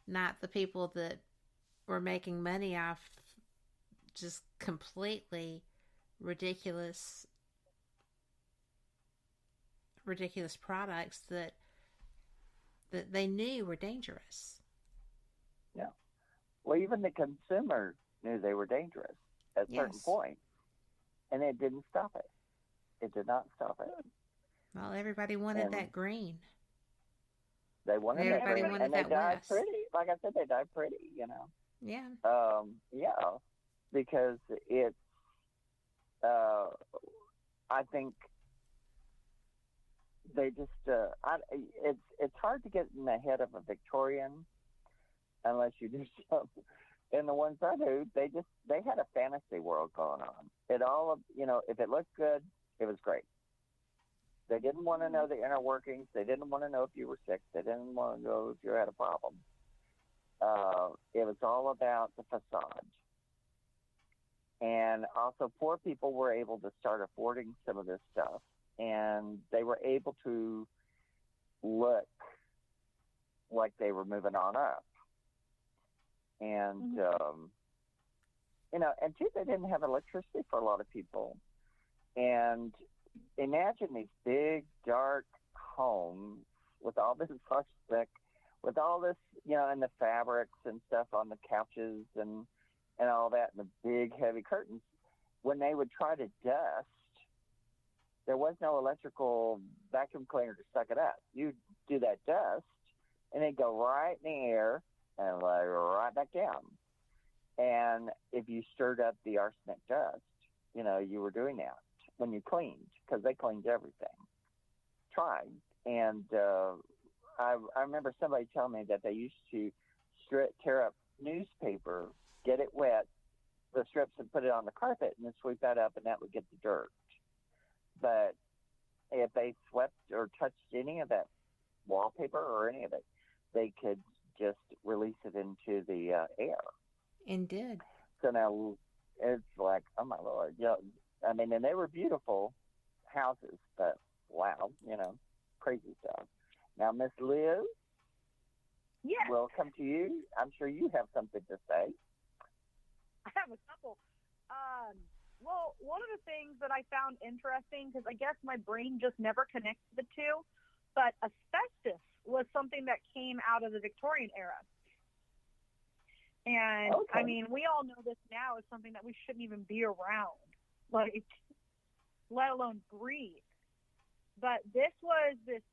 not the people that were making money off just completely ridiculous products that they knew were dangerous. Yeah. Well, even the consumer knew they were dangerous at a certain point, and it didn't stop it. It did not stop it. Well, everybody wanted that green. They wanted that green, and they died West. pretty. Like I said, they died pretty, Yeah. Yeah, because it's, I think they just, it's hard to get in the head of a Victorian unless you do something. And the ones I knew, they had a fantasy world going on. If it looked good, it was great. They didn't want to know the inner workings. They didn't want to know if you were sick. They didn't want to know if you had a problem. It was all about the facade. And also, poor people were able to start affording some of this stuff, and they were able to look like they were moving on up. And, and two, they didn't have electricity for a lot of people. And imagine these big, dark homes with all this plastic, with all this, and the fabrics and stuff on the couches and all that, and the big, heavy curtains. When they would try to dust, there was no electrical vacuum cleaner to suck it up. You'd do that dust, and it'd go right in the air and lay right back down. And if you stirred up the arsenic dust, you were doing that when you cleaned, because they cleaned everything. Tried. And I remember somebody telling me that they used to tear up newspaper, get it wet, the strips, and put it on the carpet, and then sweep that up, and that would get the dirt. But if they swept or touched any of that wallpaper or any of it, they could just release it into the air. And did. So now it's like, oh my Lord. I mean, and they were beautiful houses, but wow, crazy stuff. Now, Miss Liz, yes, we'll come to you. I'm sure you have something to say. I have a couple. Well, one of the things that I found interesting, because I guess my brain just never connects the two, but asbestos was something that came out of the Victorian era. And, okay. I mean, we all know this now is something that we shouldn't even be around, let alone breathe. But this was this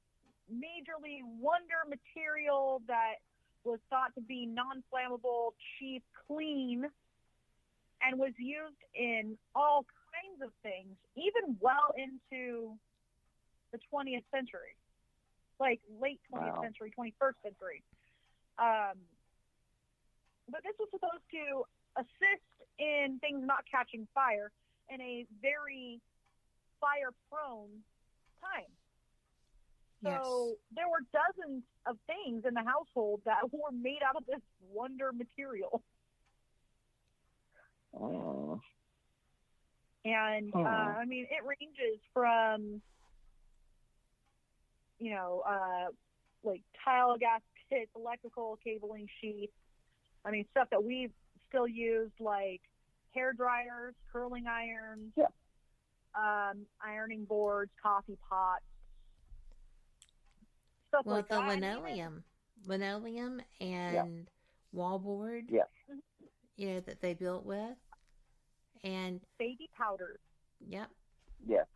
majorly wonder material that was thought to be non-flammable, cheap, clean, and was used in all kinds of things, even well into the 20th century, like late 20th century, 21st century. But this was supposed to assist in things not catching fire in a very fire-prone time. So there were dozens of things in the household that were made out of this wonder material. Oh. And, I mean, it ranges from, like tile gaskets, electrical cabling sheets. I mean, stuff that we still use, like hair dryers, curling irons, ironing boards, coffee pots, stuff like that. Well, the linoleum and wallboard, that they built with, and baby powders. Yep. Yes.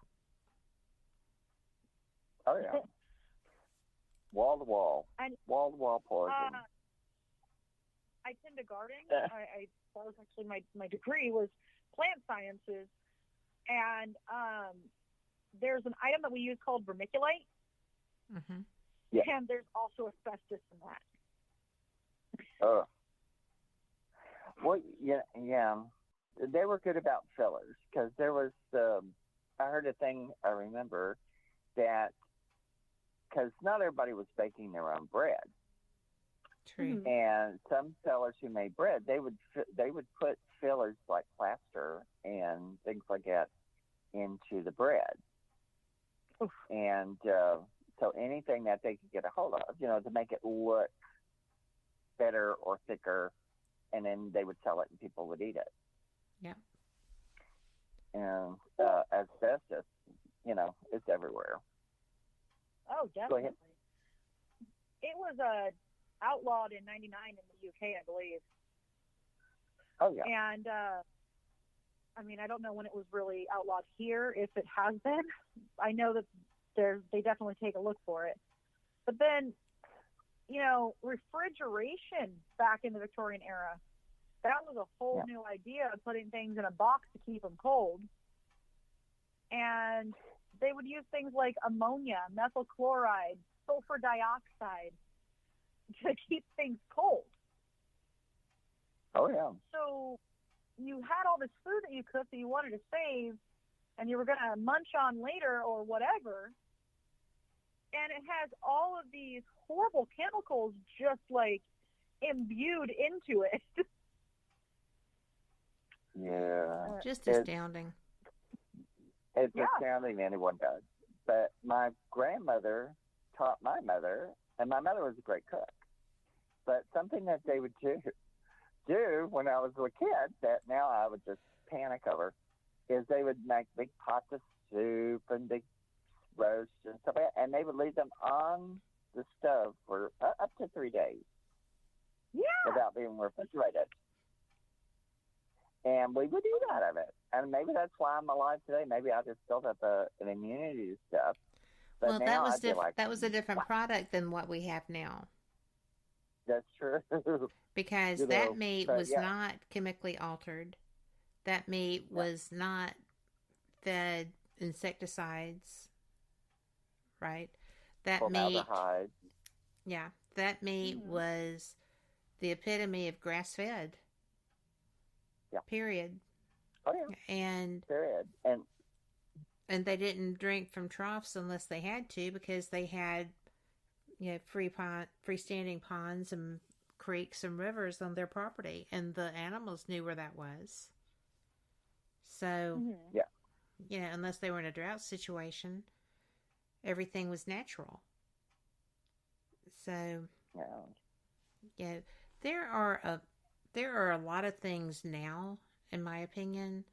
Oh yeah. Wall to wall. And wall to wall poison. I tend to garden. That was actually my degree was plant sciences, and there's an item that we use called vermiculite, and there's also asbestos in that. Well, yeah. They were good about fillers, because there was I heard a thing, I remember, that because not everybody was baking their own bread. True. Mhm. And some sellers who made bread, they would put fillers like plaster and things like that into the bread. Oof. And so anything that they could get a hold of, to make it look better or thicker, and then they would sell it and people would eat it. Yeah. And asbestos, it's everywhere. Oh, Go definitely. ahead. It was outlawed in '99 in the UK, I believe. Oh, yeah. And I don't know when it was really outlawed here, if it has been. I know that they definitely take a look for it. But then, refrigeration back in the Victorian era, that was a whole new idea of putting things in a box to keep them cold. And they would use things like ammonia, methyl chloride, sulfur dioxide to keep things cold. Oh, yeah. So you had all this food that you cooked that you wanted to save and you were going to munch on later or whatever. And it has all of these horrible chemicals just like imbued into it. Yeah. Just astounding. It's astounding anyone does. But my grandmother taught my mother, and my mother was a great cook. But something that they would do when I was a kid that now I would just panic over is they would make big pots of soup and big roasts and stuff like that, and they would leave them on the stove for up to 3 days without being refrigerated. And we would eat out of it. And maybe that's why I'm alive today. Maybe I just built up an immunity to stuff. But Well, now that was a different product than what we have now. That's true. Because that meat was not chemically altered. That meat was not fed insecticides, right? That Formaldehyde. meat was the epitome of grass-fed. Yeah. Period. Oh, yeah. And period. And they didn't drink from troughs unless they had to, because they had, freestanding ponds and creeks and rivers on their property, and the animals knew where that was. So, unless they were in a drought situation, everything was natural. So, there are a lot of things now, in my opinion,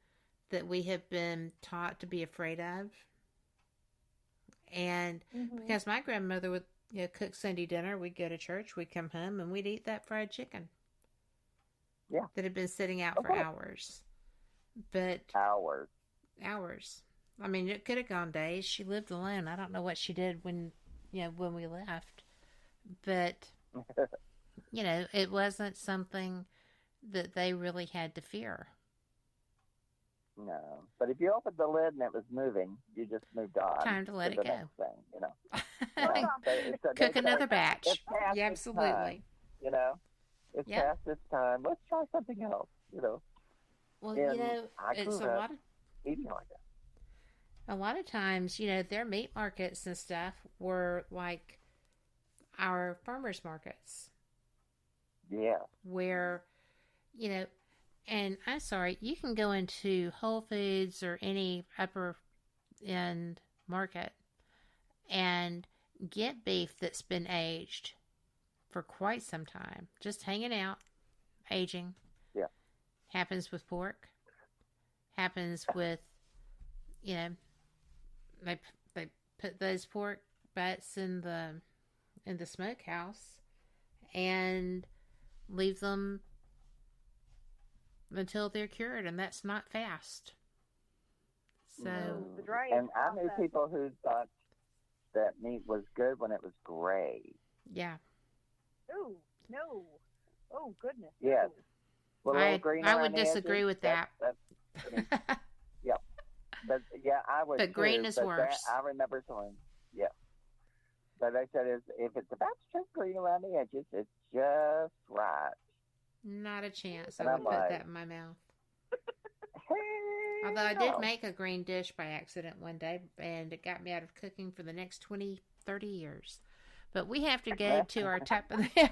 that we have been taught to be afraid of. And because my grandmother would cook Sunday dinner, we'd go to church, we'd come home, and we'd eat that fried chicken. Yeah. That had been sitting out for hours. But hours. I mean, it could have gone days. She lived alone. I don't know what she did when we left. But, it wasn't something that they really had to fear. No. But if you opened the lid and it was moving, you just moved on. Time to let it go. Next thing, Cook another batch. Yeah, absolutely. Time, it's past this time. Let's try something else, Well, I it's grew up eating like that. A lot of times, their meat markets and stuff were like our farmers markets. Yeah. Where, and I'm sorry, you can go into Whole Foods or any upper end market and get beef that's been aged for quite some time, just hanging out, aging. Yeah. Happens with pork. Happens with, they put those pork butts in the smokehouse and leave them until they're cured, and that's not fast. So, and I knew people who thought that meat was good when it was gray. Yeah. Oh, no. Oh, goodness. Yes. No. I would disagree with that. Yeah. But I would. But green is worse. I remember someone. Yeah. But they said if it's about to turn green around the edges, it's just right. Not a chance. And I would put that in my mouth. Although I did make a green dish by accident one day, and it got me out of cooking for the next 20 30 years. But we have to go to our top of the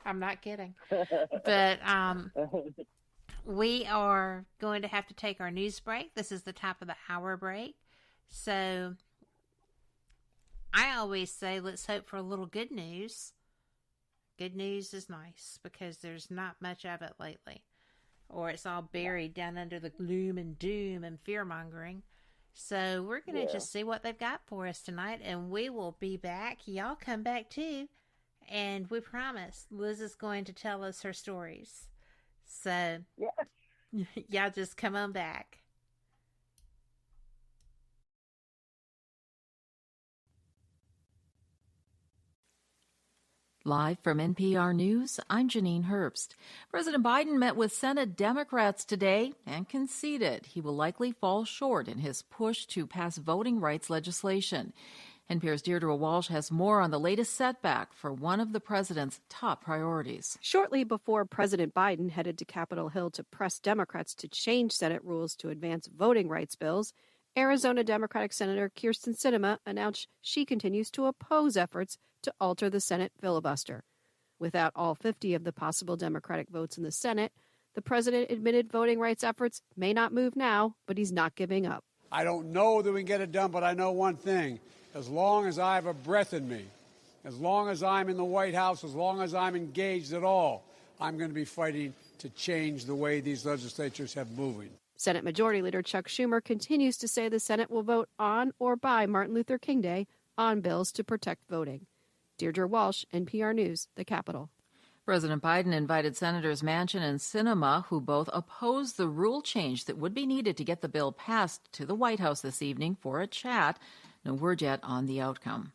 I'm not kidding. But we are going to have to take our news break. This is the top of the hour break. So I always say, let's hope for a little good news. Good news is nice because there's not much of it lately. Or it's all buried down under the gloom and doom and fear-mongering. So we're going to just see what they've got for us tonight, and we will be back. Y'all come back too. And we promise Liz is going to tell us her stories. So y'all just come on back. Live from NPR News, I'm Janine Herbst. President Biden met with Senate Democrats today and conceded he will likely fall short in his push to pass voting rights legislation. NPR's Deirdre Walsh has more on the latest setback for one of the president's top priorities. Shortly before President Biden headed to Capitol Hill to press Democrats to change Senate rules to advance voting rights bills, Arizona Democratic Senator Kyrsten Sinema announced she continues to oppose efforts to alter the Senate filibuster. Without all 50 of the possible Democratic votes in the Senate, the president admitted voting rights efforts may not move now, but he's not giving up. I don't know that we can get it done, but I know one thing. As long as I have a breath in me, as long as I'm in the White House, as long as I'm engaged at all, I'm going to be fighting to change the way these legislatures have moving. Senate Majority Leader Chuck Schumer continues to say the Senate will vote on or by Martin Luther King Day on bills to protect voting. Deirdre Walsh, NPR News, the Capitol. President Biden invited Senators Manchin and Sinema, who both opposed the rule change that would be needed to get the bill passed, to the White House this evening for a chat. No word yet on the outcome.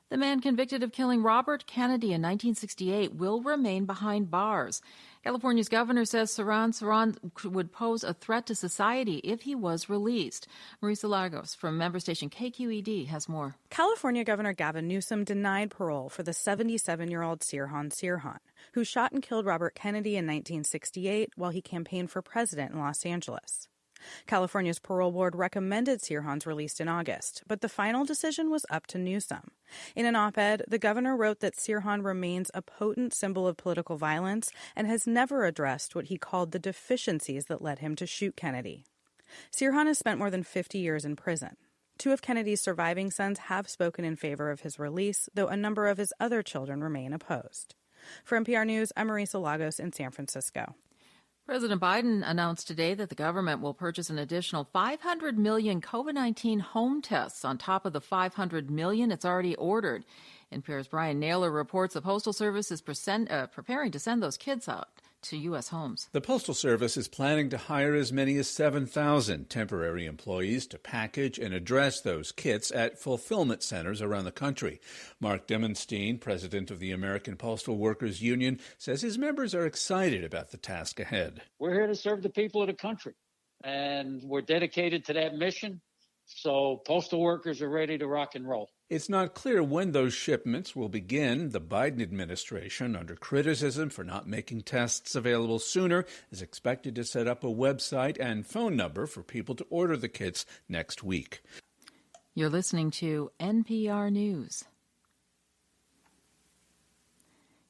The man convicted of killing Robert Kennedy in 1968 will remain behind bars. California's governor says Sirhan would pose a threat to society if he was released. Marisa Lagos from member station KQED has more. California Governor Gavin Newsom denied parole for the 77-year-old Sirhan, who shot and killed Robert Kennedy in 1968 while he campaigned for president in Los Angeles. California's parole board recommended Sirhan's release in August, but the final decision was up to Newsom. In an op-ed, the governor wrote that Sirhan remains a potent symbol of political violence and has never addressed what he called the deficiencies that led him to shoot Kennedy. Sirhan has spent more than 50 years in prison. Two of Kennedy's surviving sons have spoken in favor of his release, though a number of his other children remain opposed. For NPR News, I'm Marisa Lagos in San Francisco. President Biden announced today that the government will purchase an additional 500 million COVID-19 home tests on top of the 500 million it's already ordered. NPR's Brian Naylor reports the Postal Service is preparing to send those kits out to U.S. homes. The Postal Service is planning to hire as many as 7,000 temporary employees to package and address those kits at fulfillment centers around the country. Mark Demenstein, president of the American Postal Workers Union, says his members are excited about the task ahead. We're here to serve the people of the country, and we're dedicated to that mission. So postal workers are ready to rock and roll. It's not clear when those shipments will begin. The Biden administration, under criticism for not making tests available sooner, is expected to set up a website and phone number for people to order the kits next week. You're listening to NPR News.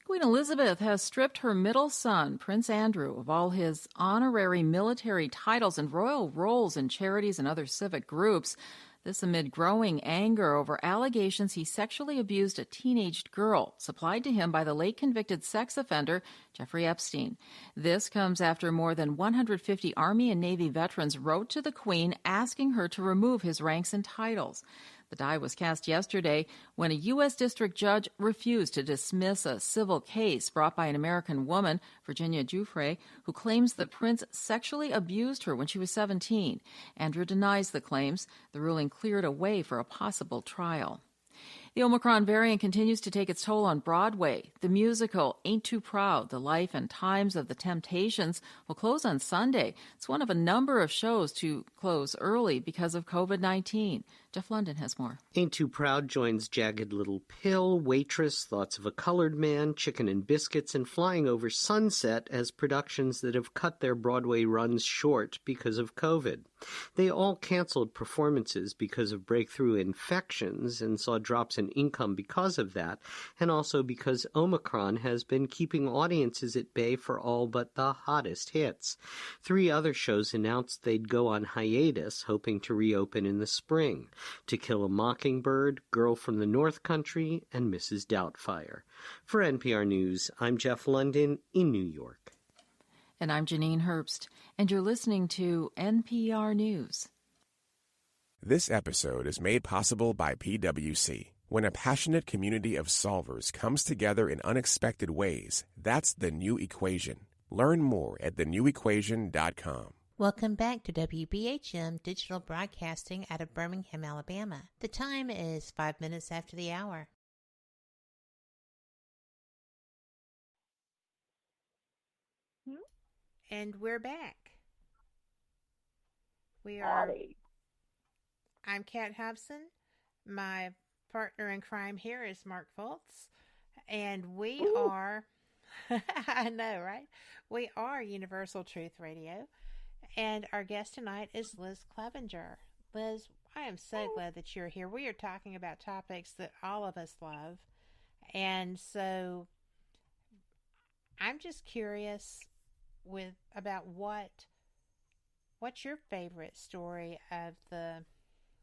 Queen Elizabeth has stripped her middle son, Prince Andrew, of all his honorary military titles and royal roles in charities and other civic groups. This amid growing anger over allegations he sexually abused a teenaged girl, supplied to him by the late convicted sex offender Jeffrey Epstein. This comes after more than 150 Army and Navy veterans wrote to the Queen asking her to remove his ranks and titles. The die was cast yesterday when a U.S. district judge refused to dismiss a civil case brought by an American woman, Virginia Giuffre, who claims that Prince sexually abused her when she was 17. Andrew denies the claims. The ruling cleared a way for a possible trial. The Omicron variant continues to take its toll on Broadway. The musical Ain't Too Proud, The Life and Times of the Temptations will close on Sunday. It's one of a number of shows to close early because of COVID-19. Jeff London has more. Ain't Too Proud joins Jagged Little Pill, Waitress, Thoughts of a Colored Man, Chicken and Biscuits, and Flying Over Sunset as productions that have cut their Broadway runs short because of COVID. They all canceled performances because of breakthrough infections and saw drops in income because of that, and also because Omicron has been keeping audiences at bay for all but the hottest hits. 3 other shows announced they'd go on hiatus, hoping to reopen in the spring: To Kill a Mockingbird, Girl from the North Country, and Mrs. Doubtfire. For NPR News, I'm Jeff London in New York. And I'm Janine Herbst, and you're listening to NPR News. This episode is made possible by PwC. When a passionate community of solvers comes together in unexpected ways, that's the new equation. Learn more at thenewequation.com. Welcome back to WBHM Digital Broadcasting out of Birmingham, Alabama. The time is 5 minutes after the hour. And we're back. We are. Howdy. I'm Kat Hobson. My partner in crime here is Mark Fultz. And we are, I know, right? We are Universal Truth Radio. And our guest tonight is Liz Clevenger. Liz, I am so glad that you're here. We are talking about topics that all of us love. And so I'm just curious about what's your favorite story of the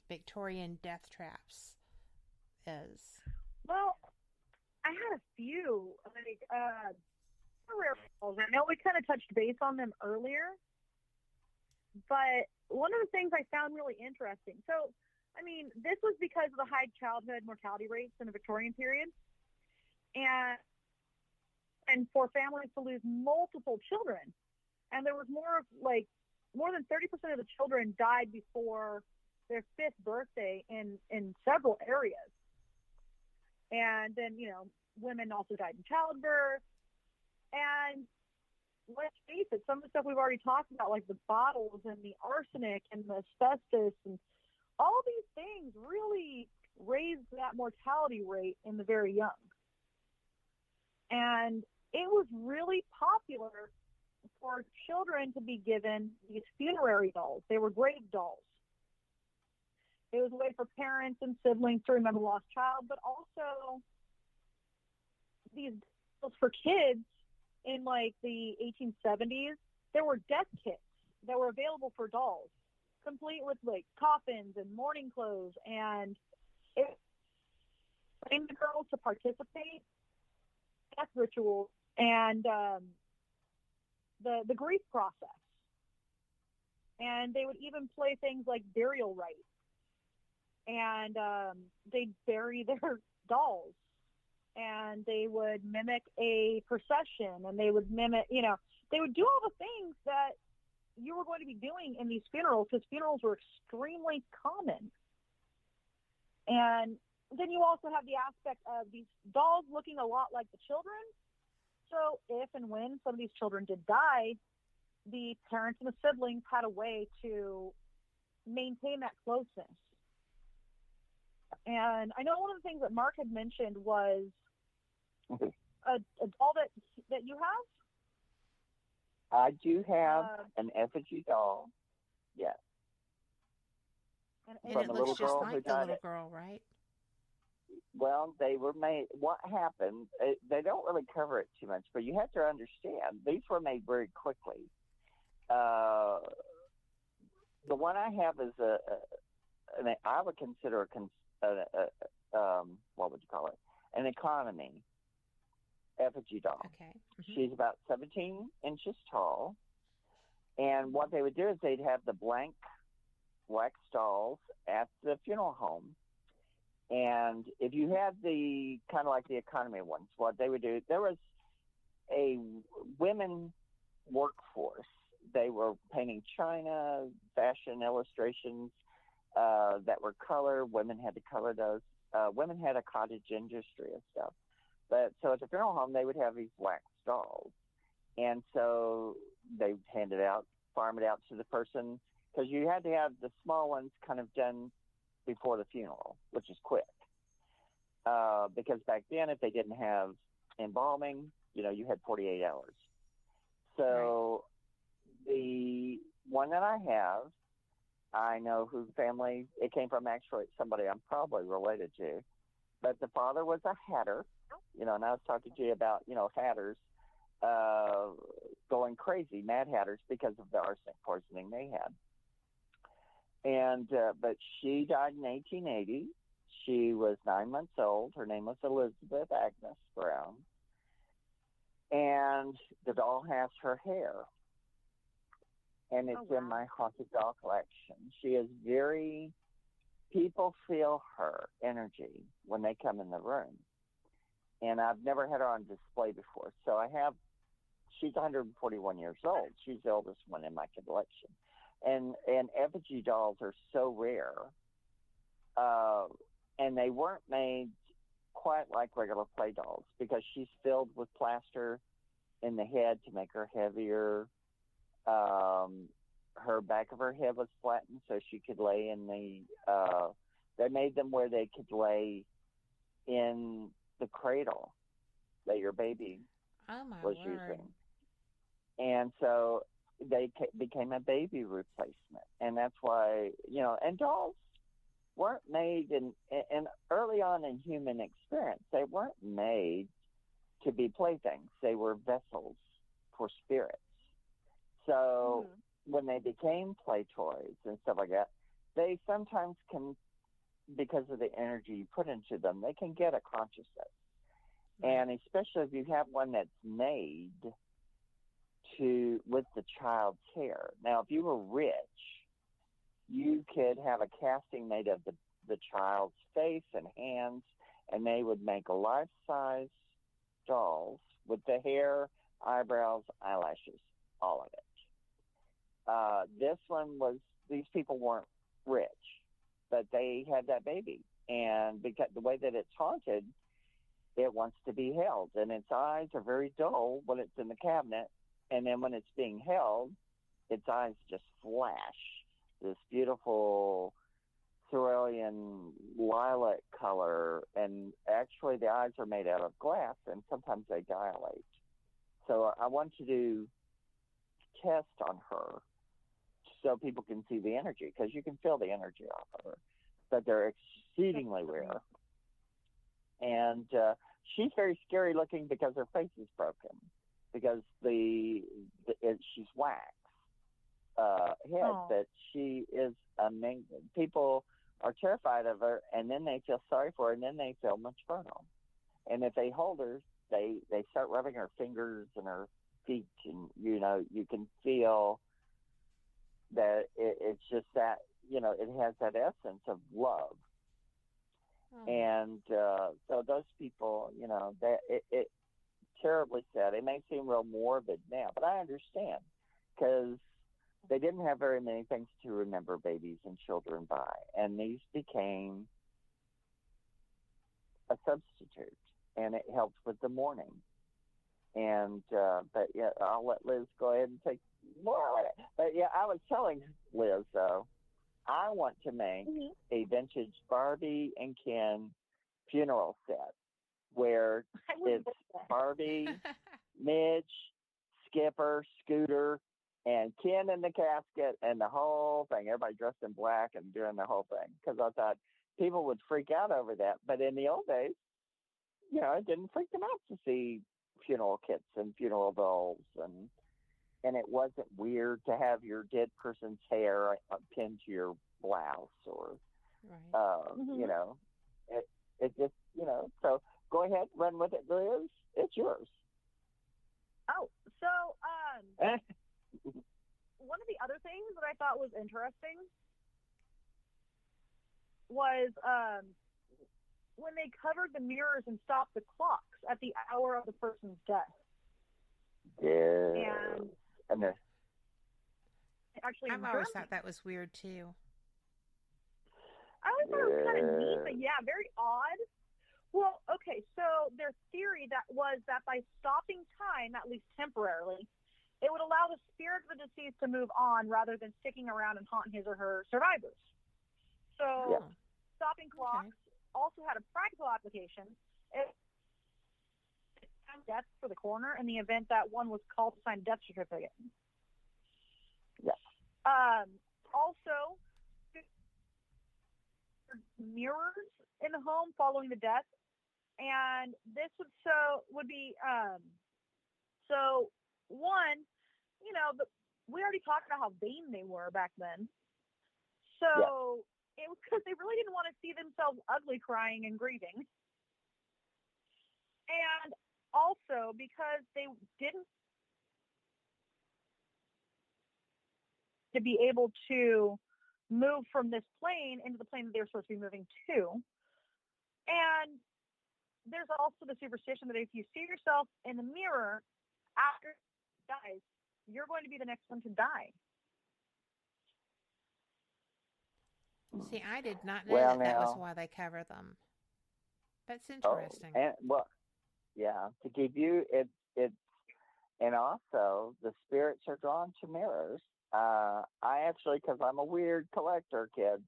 Victorian death traps is? Well, I had a few. Rare falls. I know we kind of touched base on them earlier, but one of the things I found really interesting. So, I mean, this was because of the high childhood mortality rates in the Victorian period, and for families to lose multiple children. And there was more than 30% of the children died before their 5th birthday in several areas. And then, women also died in childbirth. And let's face it, some of the stuff we've already talked about, like the bottles and the arsenic and the asbestos and all these things really raised that mortality rate in the very young. And it was really popular for children to be given these funerary dolls. They were grave dolls. It was a way for parents and siblings to remember the lost child, but also these dolls for kids in like the 1870s. There were death kits that were available for dolls, complete with like coffins and mourning clothes, and it trained the girls to participate in death rituals and the grief process. And they would even play things like burial rites. And they'd bury their dolls. And they would mimic a procession. And they would mimic, they would do all the things that you were going to be doing in these funerals, because funerals were extremely common. And then you also have the aspect of these dolls looking a lot like the children. So if and when some of these children did die, the parents and the siblings had a way to maintain that closeness. And I know one of the things that Mark had mentioned was a doll that you have? I do have an effigy doll. Yes. And it looks just like the little girl, right? Well, they were made. What happened? They don't really cover it too much, but you have to understand these were made very quickly. The one I have is I would consider what would you call it? An economy effigy doll. Okay. Mm-hmm. She's about 17 inches tall, and what they would do is they'd have the blank wax dolls at the funeral home. And if you had the kind of like the economy ones, what they would do, there was a women workforce. They were painting china, fashion illustrations that were color. Women had to color those. Women had a cottage industry and stuff. But so at the funeral home, they would have these wax dolls. And so they would hand it out, farm it out to the person, because you had to have the small ones kind of done before the funeral, which is quick. Because back then, if they didn't have embalming, you had 48 hours. So the one that I have, I know whose family it came from. Actually, it's somebody I'm probably related to. But the father was a hatter, and I was talking to you about, hatters going crazy, mad hatters, because of the arsenic poisoning they had. And but she died in 1880. She was 9 months old. Her name was Elizabeth Agnes Brown. And the doll has her hair. And it's in my haunted doll collection. She is people feel her energy when they come in the room. And I've never had her on display before. So she's 141 years old. She's the oldest one in my collection. And effigy dolls are so rare. And they weren't made quite like regular play dolls because she's filled with plaster in the head to make her heavier. Her back of her head was flattened so she could lay in they made them where they could lay in the cradle that your baby was using. And so they became a baby replacement. And that's why, and dolls weren't made and early on in human experience, they weren't made to be playthings. They were vessels for spirits. So when they became play toys and stuff like that, they sometimes can, because of the energy you put into them, they can get a consciousness. And especially if you have one that's made with the child's hair. Now, if you were rich, you could have a casting made of the child's face and hands, and they would make life-size dolls with the hair, eyebrows, eyelashes, all of it. This one these people weren't rich, but they had that baby. And because the way that it's haunted, it wants to be held. And its eyes are very dull when it's in the cabinet. And then when it's being held, its eyes just flash this beautiful cerulean lilac color. And actually the eyes are made out of glass, and sometimes they dilate. So I want to do test on her so people can see the energy, because you can feel the energy off of her. But they're exceedingly rare. And she's very scary looking because her face is broken, because she's wax head, but she is amazing. People are terrified of her, and then they feel sorry for her, and then they feel maternal. And if they hold her, they start rubbing her fingers and her feet, and you can feel that it's just that it has that essence of love. And so those people, it terribly sad. It may seem real morbid now, but I understand, because they didn't have very many things to remember babies and children by, and these became a substitute, and it helped with the mourning. And but yeah, I'll let Liz go ahead and take more on it. But yeah, I was telling Liz though, I want to make a vintage Barbie and Ken funeral set where it's Barbie, Midge, Skipper, Scooter, and Ken in the casket and the whole thing. Everybody dressed in black and doing the whole thing, because I thought people would freak out over that. But in the old days, it didn't freak them out to see funeral kits and funeral dolls, and it wasn't weird to have your dead person's hair pinned to your blouse, or it just so go ahead, run with it, Liz. It's yours. Oh, so one of the other things that I thought was interesting was when they covered the mirrors and stopped the clocks at the hour of the person's death. Yeah. And actually, I've always thought that was weird too. I always thought it was kind of neat, but yeah, very odd. Well, okay, so their theory was that by stopping time, at least temporarily, it would allow the spirit of the deceased to move on rather than sticking around and haunt his or her survivors. So stopping clocks also had a practical application. It found death for the coroner in the event that one was called to sign a death certificate. Yes. Also, mirrors in the home following the death, and this would be so one, we already talked about how vain they were back then. So it was because they really didn't want to see themselves ugly, crying, and grieving. And also because they didn't to be able to move from this plane into the plane that they were supposed to be moving to. And there's also the superstition that if you see yourself in the mirror after it dies, you're going to be the next one to die. See, I did not know that was why they cover them. That's interesting. To keep you, it's, and also the spirits are drawn to mirrors. I actually, because I'm a weird collector, kids,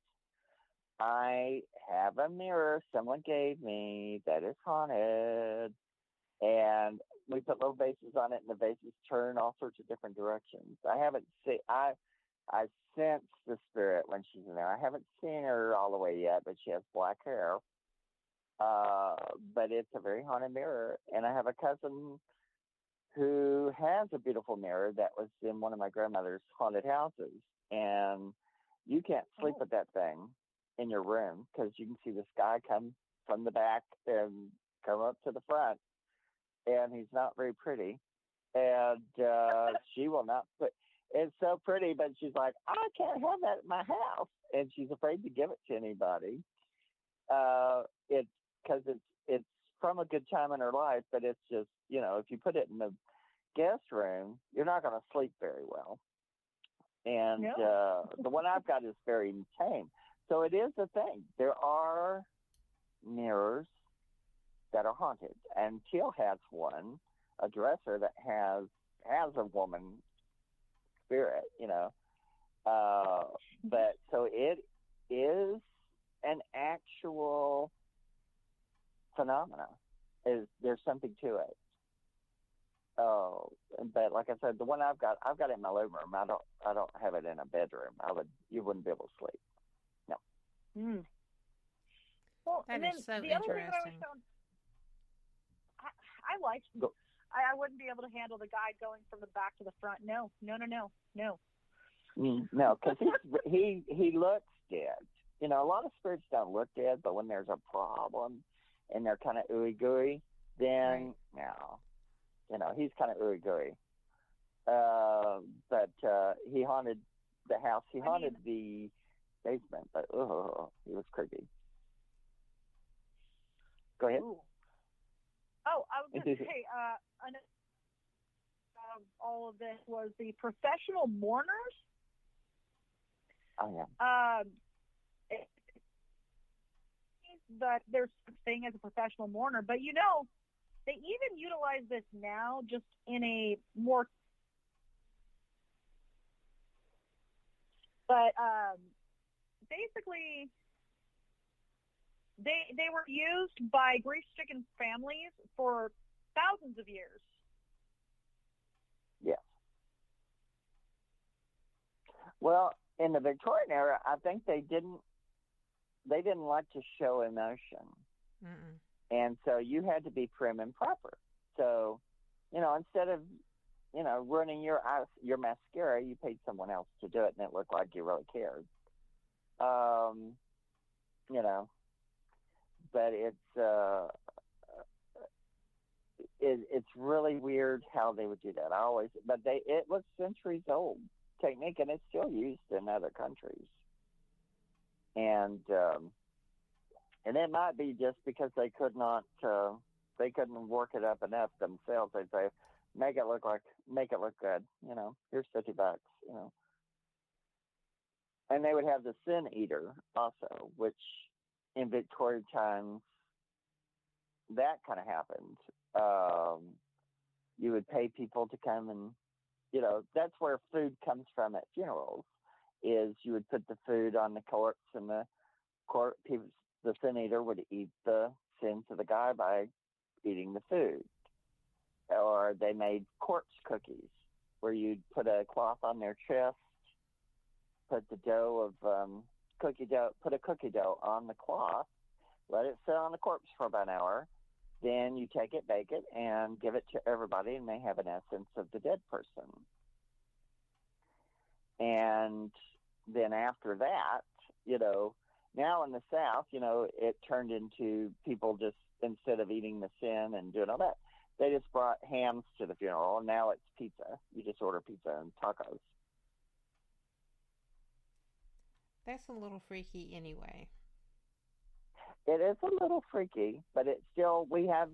I have a mirror someone gave me that is haunted, and we put little vases on it, and the vases turn all sorts of different directions. I haven't seen, I sense the spirit when she's in there. I haven't seen her all the way yet, but she has black hair. But it's a very haunted mirror, and I have a cousin who has a beautiful mirror that was in one of my grandmother's haunted houses, and you can't sleep with that thing in your room because you can see this guy come from the back and come up to the front, and he's not very pretty, and she will not put. It's so pretty, but she's like, I can't have that in my house, and she's afraid to give it to anybody. It's because it's from a good time in her life, but it's just, if you put it in the guest room, you're not going to sleep very well. And the one I've got is very tame. So it is a thing. There are mirrors that are haunted, and Teal has one, a dresser that has a woman spirit, but so it is an actual phenomena. There's something to it. But like I said, the one I've got it in my living room. I don't have it in a bedroom. You wouldn't be able to sleep. No. Well, that and then is so the other thing that I interesting. was I liked. I wouldn't be able to handle the guy going from the back to the front. No. No, because he looks dead. A lot of spirits don't look dead, but when there's a problem and they're kind of ooey gooey, then he's kind of ooey gooey. But he haunted the house. He haunted the basement, but he was creepy. Go ahead. Ooh. Oh, I was going to say, all of this was the professional mourners. Oh, yeah. That there's such thing as a professional mourner, but they even utilize this now just in a more. But basically, they were used by grief-stricken families for thousands of years. Yes. Well, in the Victorian era, I think they didn't like to show emotion. Mm-mm. And so you had to be prim and proper. So, instead of, running your mascara, you paid someone else to do it, and it looked like you really cared. But it's really weird how they would do that. It was centuries old technique, and it's still used in other countries. And it might be just because they couldn't work it up enough themselves. They'd say, make it look good. Here's $50. And they would have the sin eater also, which in Victorian times that kind of happened. You would pay people to come and, that's where food comes from at funerals. Is you would put the food on the corpse and the the sin eater would eat the sins of the guy by eating the food. Or they made corpse cookies, where you'd put a cloth on their chest, put the dough of put a cookie dough on the cloth, let it sit on the corpse for about an hour. Then you take it, bake it, and give it to everybody, and they have an essence of the dead person. And then after that, now in the South, it turned into people just, instead of eating the sin and doing all that, they just brought hams to the funeral, and now it's pizza. You just order pizza and tacos. That's a little freaky anyway. It is a little freaky, but it's still, we have,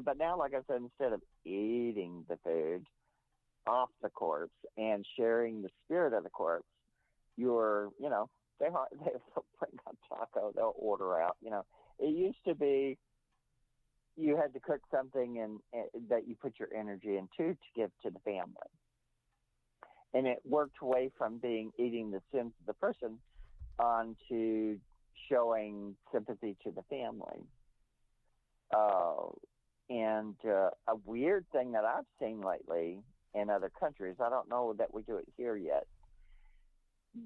but now, like I said, instead of eating the food off the corpse and sharing the spirit of the corpse, you're, they'll bring a taco, they'll order out, It used to be you had to cook something and that you put your energy into to give to the family. And it worked away from eating the sins of the person onto showing sympathy to the family. And a weird thing that I've seen lately in other countries, I don't know that we do it here yet,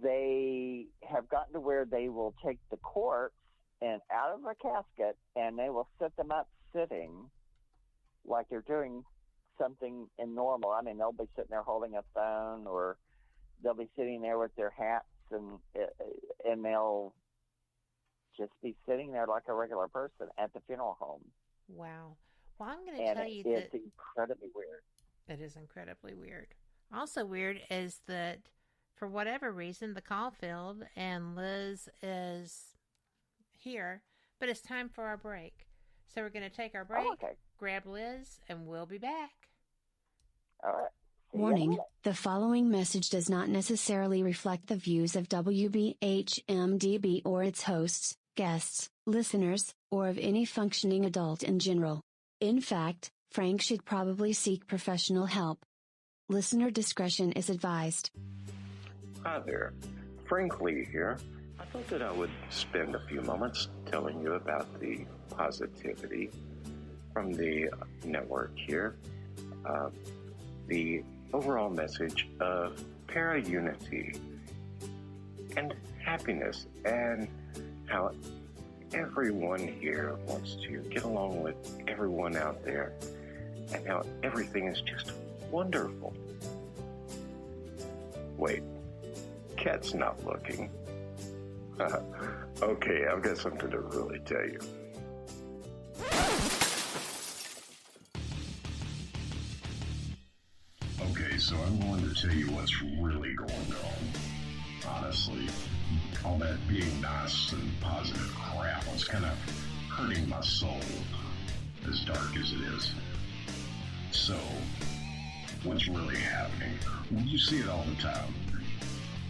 they have gotten to where they will take the corpse and out of a casket, and they will set them up sitting like they're doing something in normal. I mean, they'll be sitting there holding a phone, or they'll be sitting there with their hats, and they'll just be sitting there like a regular person at the funeral home. Wow. Well, I'm going to tell you that it's incredibly weird. It is incredibly weird. Also weird is that for whatever reason, the call failed and Liz is here, but it's time for our break. So we're going to take our break, grab Liz, and we'll be back. All right. Warning, the following message does not necessarily reflect the views of WBHM-DB or its hosts, guests, listeners, or of any functioning adult in general. In fact, Frank should probably seek professional help. Listener discretion is advised. Hi there, Frank Lee here. I thought that I would spend a few moments telling you about the positivity from the network here. The overall message of para-unity and happiness, and how everyone here wants to get along with everyone out there, and how everything is just wonderful. Wait, Cat's not looking. Okay, I've got something to really tell you. Okay, so I'm going to tell you what's really going on. Honestly, all that being nice and positive crap was kind of hurting my soul, as dark as it is. So, what's really happening? Well, you see it all the time.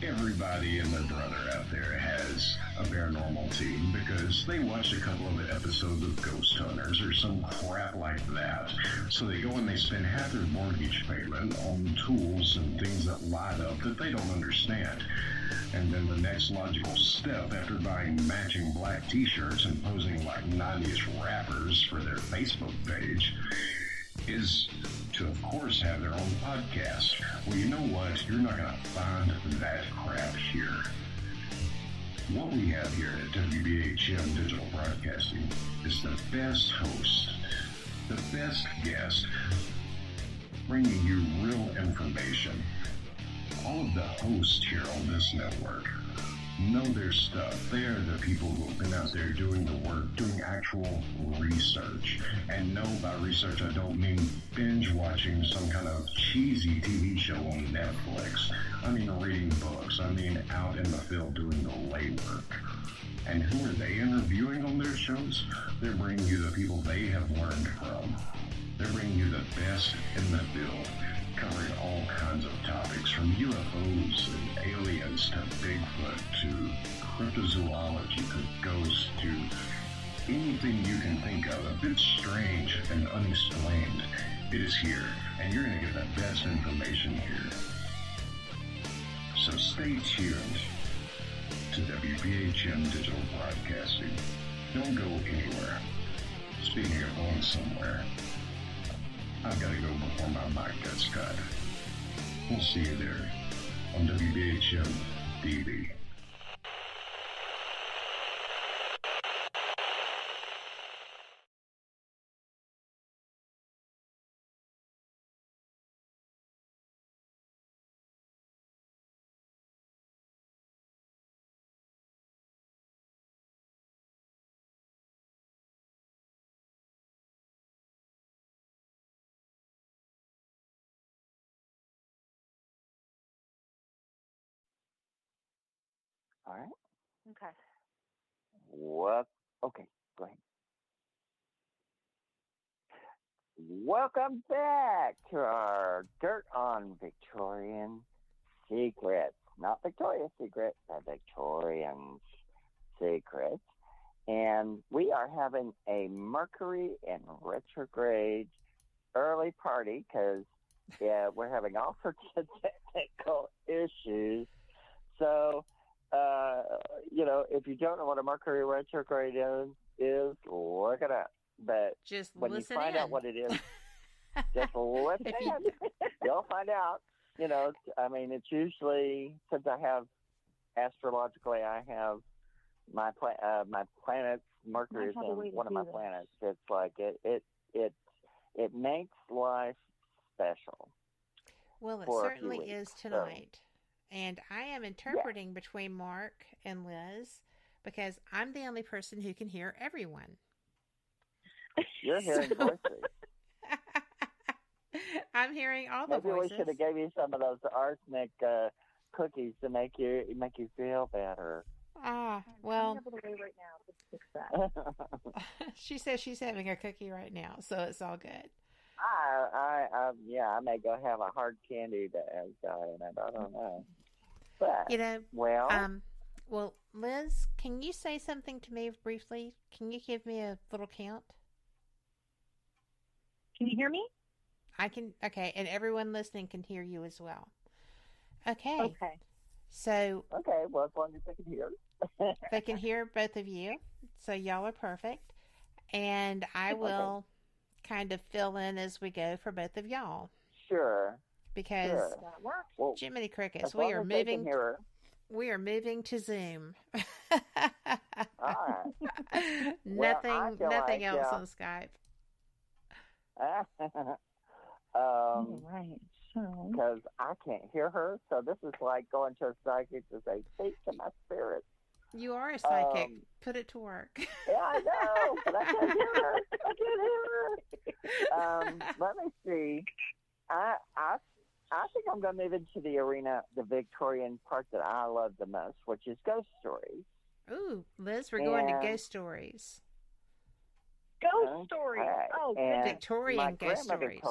Everybody and their brother out there has a paranormal team because they watched a couple of episodes of Ghost Hunters or some crap like that. So they go and they spend half their mortgage payment on tools and things that light up that they don't understand. And then the next logical step, after buying matching black t-shirts and posing like 90s rappers for their Facebook page, is to, of course, have their own podcast. Well, you know what? You're not going to find that crap here. What we have here at WBHM Digital Broadcasting is the best host, the best guest, bringing you real information. All of the hosts here on this network know their stuff. They are the people who have been out there doing the work, doing actual research. And no, by research, I don't mean binge watching some kind of cheesy TV show on Netflix. I mean reading books. I mean out in the field doing the legwork. And who are they interviewing on their shows? They're bringing you the people they have learned from. They're bringing you the best in the field, covering all kinds of topics, from UFOs and aliens to Bigfoot to cryptozoology to ghosts to anything you can think of, a bit strange and unexplained. It is here, and you're going to get the best information here. So stay tuned to WBHM Digital Broadcasting. Don't go anywhere. Speaking of going somewhere, I've got to go before my mic gets cut. We'll see you there on WBHM-DB. All right. Okay. What? Okay, go ahead. Welcome back to our Dirt on Victorian Secrets. Not Victoria's Secret, but Victorian Secrets. And we are having a Mercury in retrograde early party because we're having all sorts of technical issues. So, if you don't know what a Mercury retrograde is look it up. But just when you listen find in. out what it is, just listen in. You'll find out. It's usually, since I have, astrologically, I have my planets, Mercury is in one of my planets. It's like it makes life special. Well, it certainly is tonight. And I am interpreting between Mark and Liz because I'm the only person who can hear everyone. You're hearing voices. I'm hearing all the voices. Maybe we should have gave you some of those arsenic cookies to make you feel better. Well. I'm able to wait right now to fix that. She says she's having a cookie right now, so it's all good. I may go have a hard candy that has dye in it. I don't know. But, well, Liz, can you say something to me briefly? Can you give me a little count? Can you hear me? I can. Okay, and everyone listening can hear you as well. Okay. Okay. So. Okay. Well, as long as they can hear. They can hear both of you, so y'all are perfect, and I will kind of fill in as we go for both of y'all. Sure. Because that works. Well, Jiminy Crickets, we are moving to Zoom. All right. nothing else on Skype. Right. So. Because I can't hear her, so this is like going to a psychic to say, "Speak to my spirit." You are a psychic. Put it to work. Yeah, I know, but I can't hear her. Let me see. I think I'm going to move into the arena, the Victorian part that I love the most, which is ghost stories. Ooh, Liz, we're going to ghost stories. Ghost stories. Oh, Victorian ghost stories.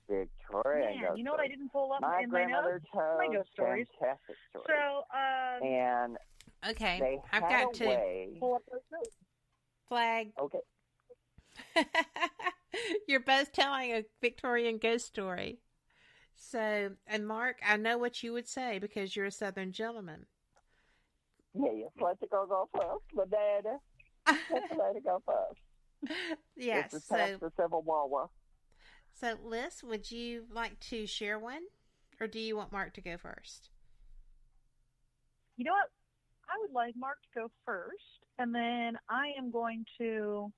Victorian ghost you know what I didn't pull up my in my notes? My ghost stories. Fantastic stories. So, and okay, I've got to pull up those notes. Flag. Okay. You're both telling a Victorian ghost story. So, and Mark, I know what you would say because you're a Southern gentleman. Yes, let it go first, my daddy. Let it go first. Yes. This is past the Civil War. So, Liz, would you like to share one, or do you want Mark to go first? You know what? I would like Mark to go first, and then I am going to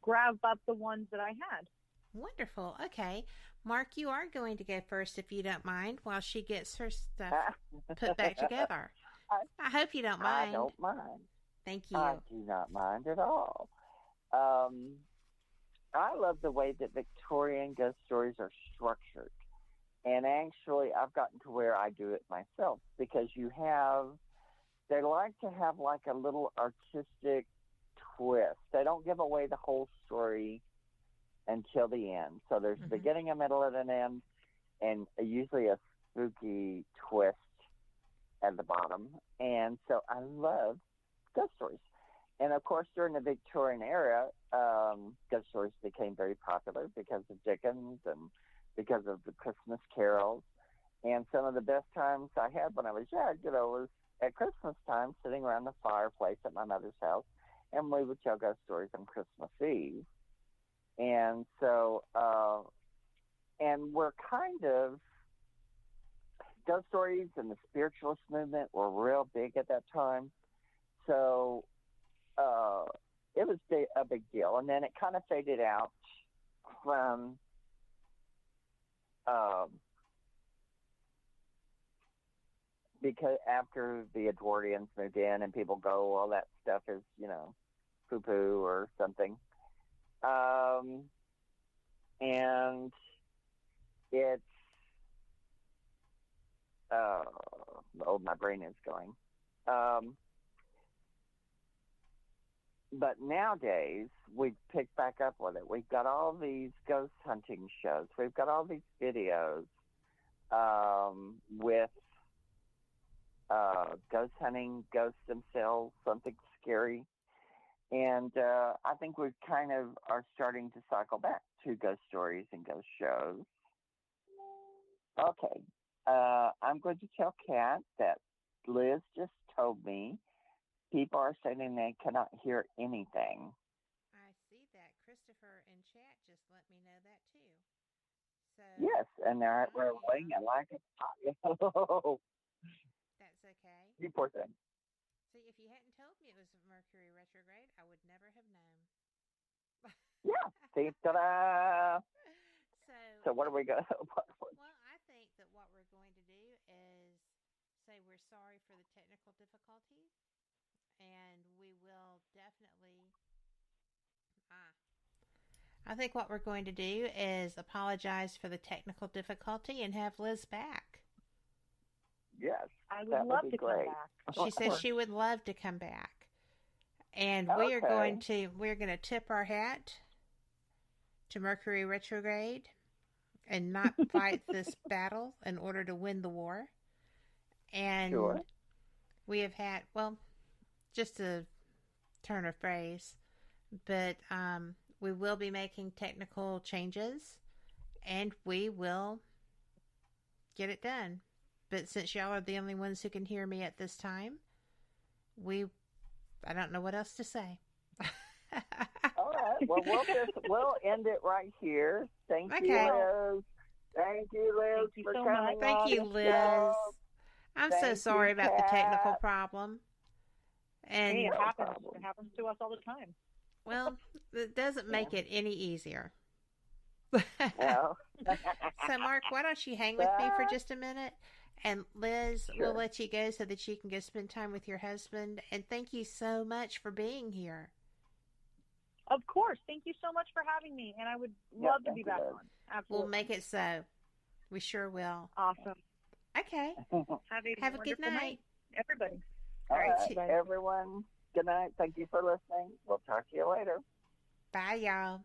grab up the ones that I had. Wonderful. Okay. Mark, you are going to go first if you don't mind while she gets her stuff put back together. I hope you don't mind. I don't mind. Thank you. I do not mind at all. I love the way that Victorian ghost stories are structured. And actually, I've gotten to where I do it myself because they like to have like a little artistic twist. They don't give away the whole story until the end. So there's a beginning, a middle, and an end, and usually a spooky twist at the bottom. And so I love ghost stories. And of course, during the Victorian era, ghost stories became very popular because of Dickens and because of the Christmas carols. And some of the best times I had when I was young, was at Christmas time sitting around the fireplace at my mother's house, and we would tell ghost stories on Christmas Eve. And so, and we're kind of, ghost stories and the spiritualist movement were real big at that time. So it was a big deal. And then it kind of faded out from because after the Edwardians moved in and people go, all that stuff is, poo-poo or something. And it's, my brain is going. But nowadays, we've picked back up with it. We've got all these ghost hunting shows. We've got all these videos with ghost hunting, ghosts themselves, something scary. And I think we kind of are starting to cycle back to ghost stories and ghost shows. Okay. I'm going to tell Kat that Liz just told me people are saying they cannot hear anything. I see that. Christopher in chat just let me know that too. So yes, and they're rolling and like it's hot. That's okay. You poor thing. See, if you hadn't told me it was Mercury retrograde, I would never have known. Yeah. See, ta-da! So what are we going to... Well, I think that what we're going to do is say we're sorry for the technical difficulties, and we will definitely... I think what we're going to do is apologize for the technical difficulty and have Liz back. Yes, I would love to come back. She says she would love to come back. And we're going to tip our hat to Mercury retrograde and not fight this battle in order to win the war. And we have had, well, just a turn of phrase, but we will be making technical changes and we will get it done. But since y'all are the only ones who can hear me at this time, I don't know what else to say. All right. Well, we'll end it right here. Thank you, Liz. Thank you, Liz, for coming. Thank you, Liz. I'm so sorry about the technical problem. And it happens. It happens to us all the time. Well, it doesn't make it any easier. No. So, Mark, why don't you hang with me for just a minute? And Liz, we'll let you go so that you can go spend time with your husband. And thank you so much for being here. Of course. Thank you so much for having me. And I would love to be back on. Absolutely. We'll make it so. We sure will. Awesome. Okay. Have a good night, everybody. All right, everyone. Good night. Thank you for listening. We'll talk to you later. Bye, y'all.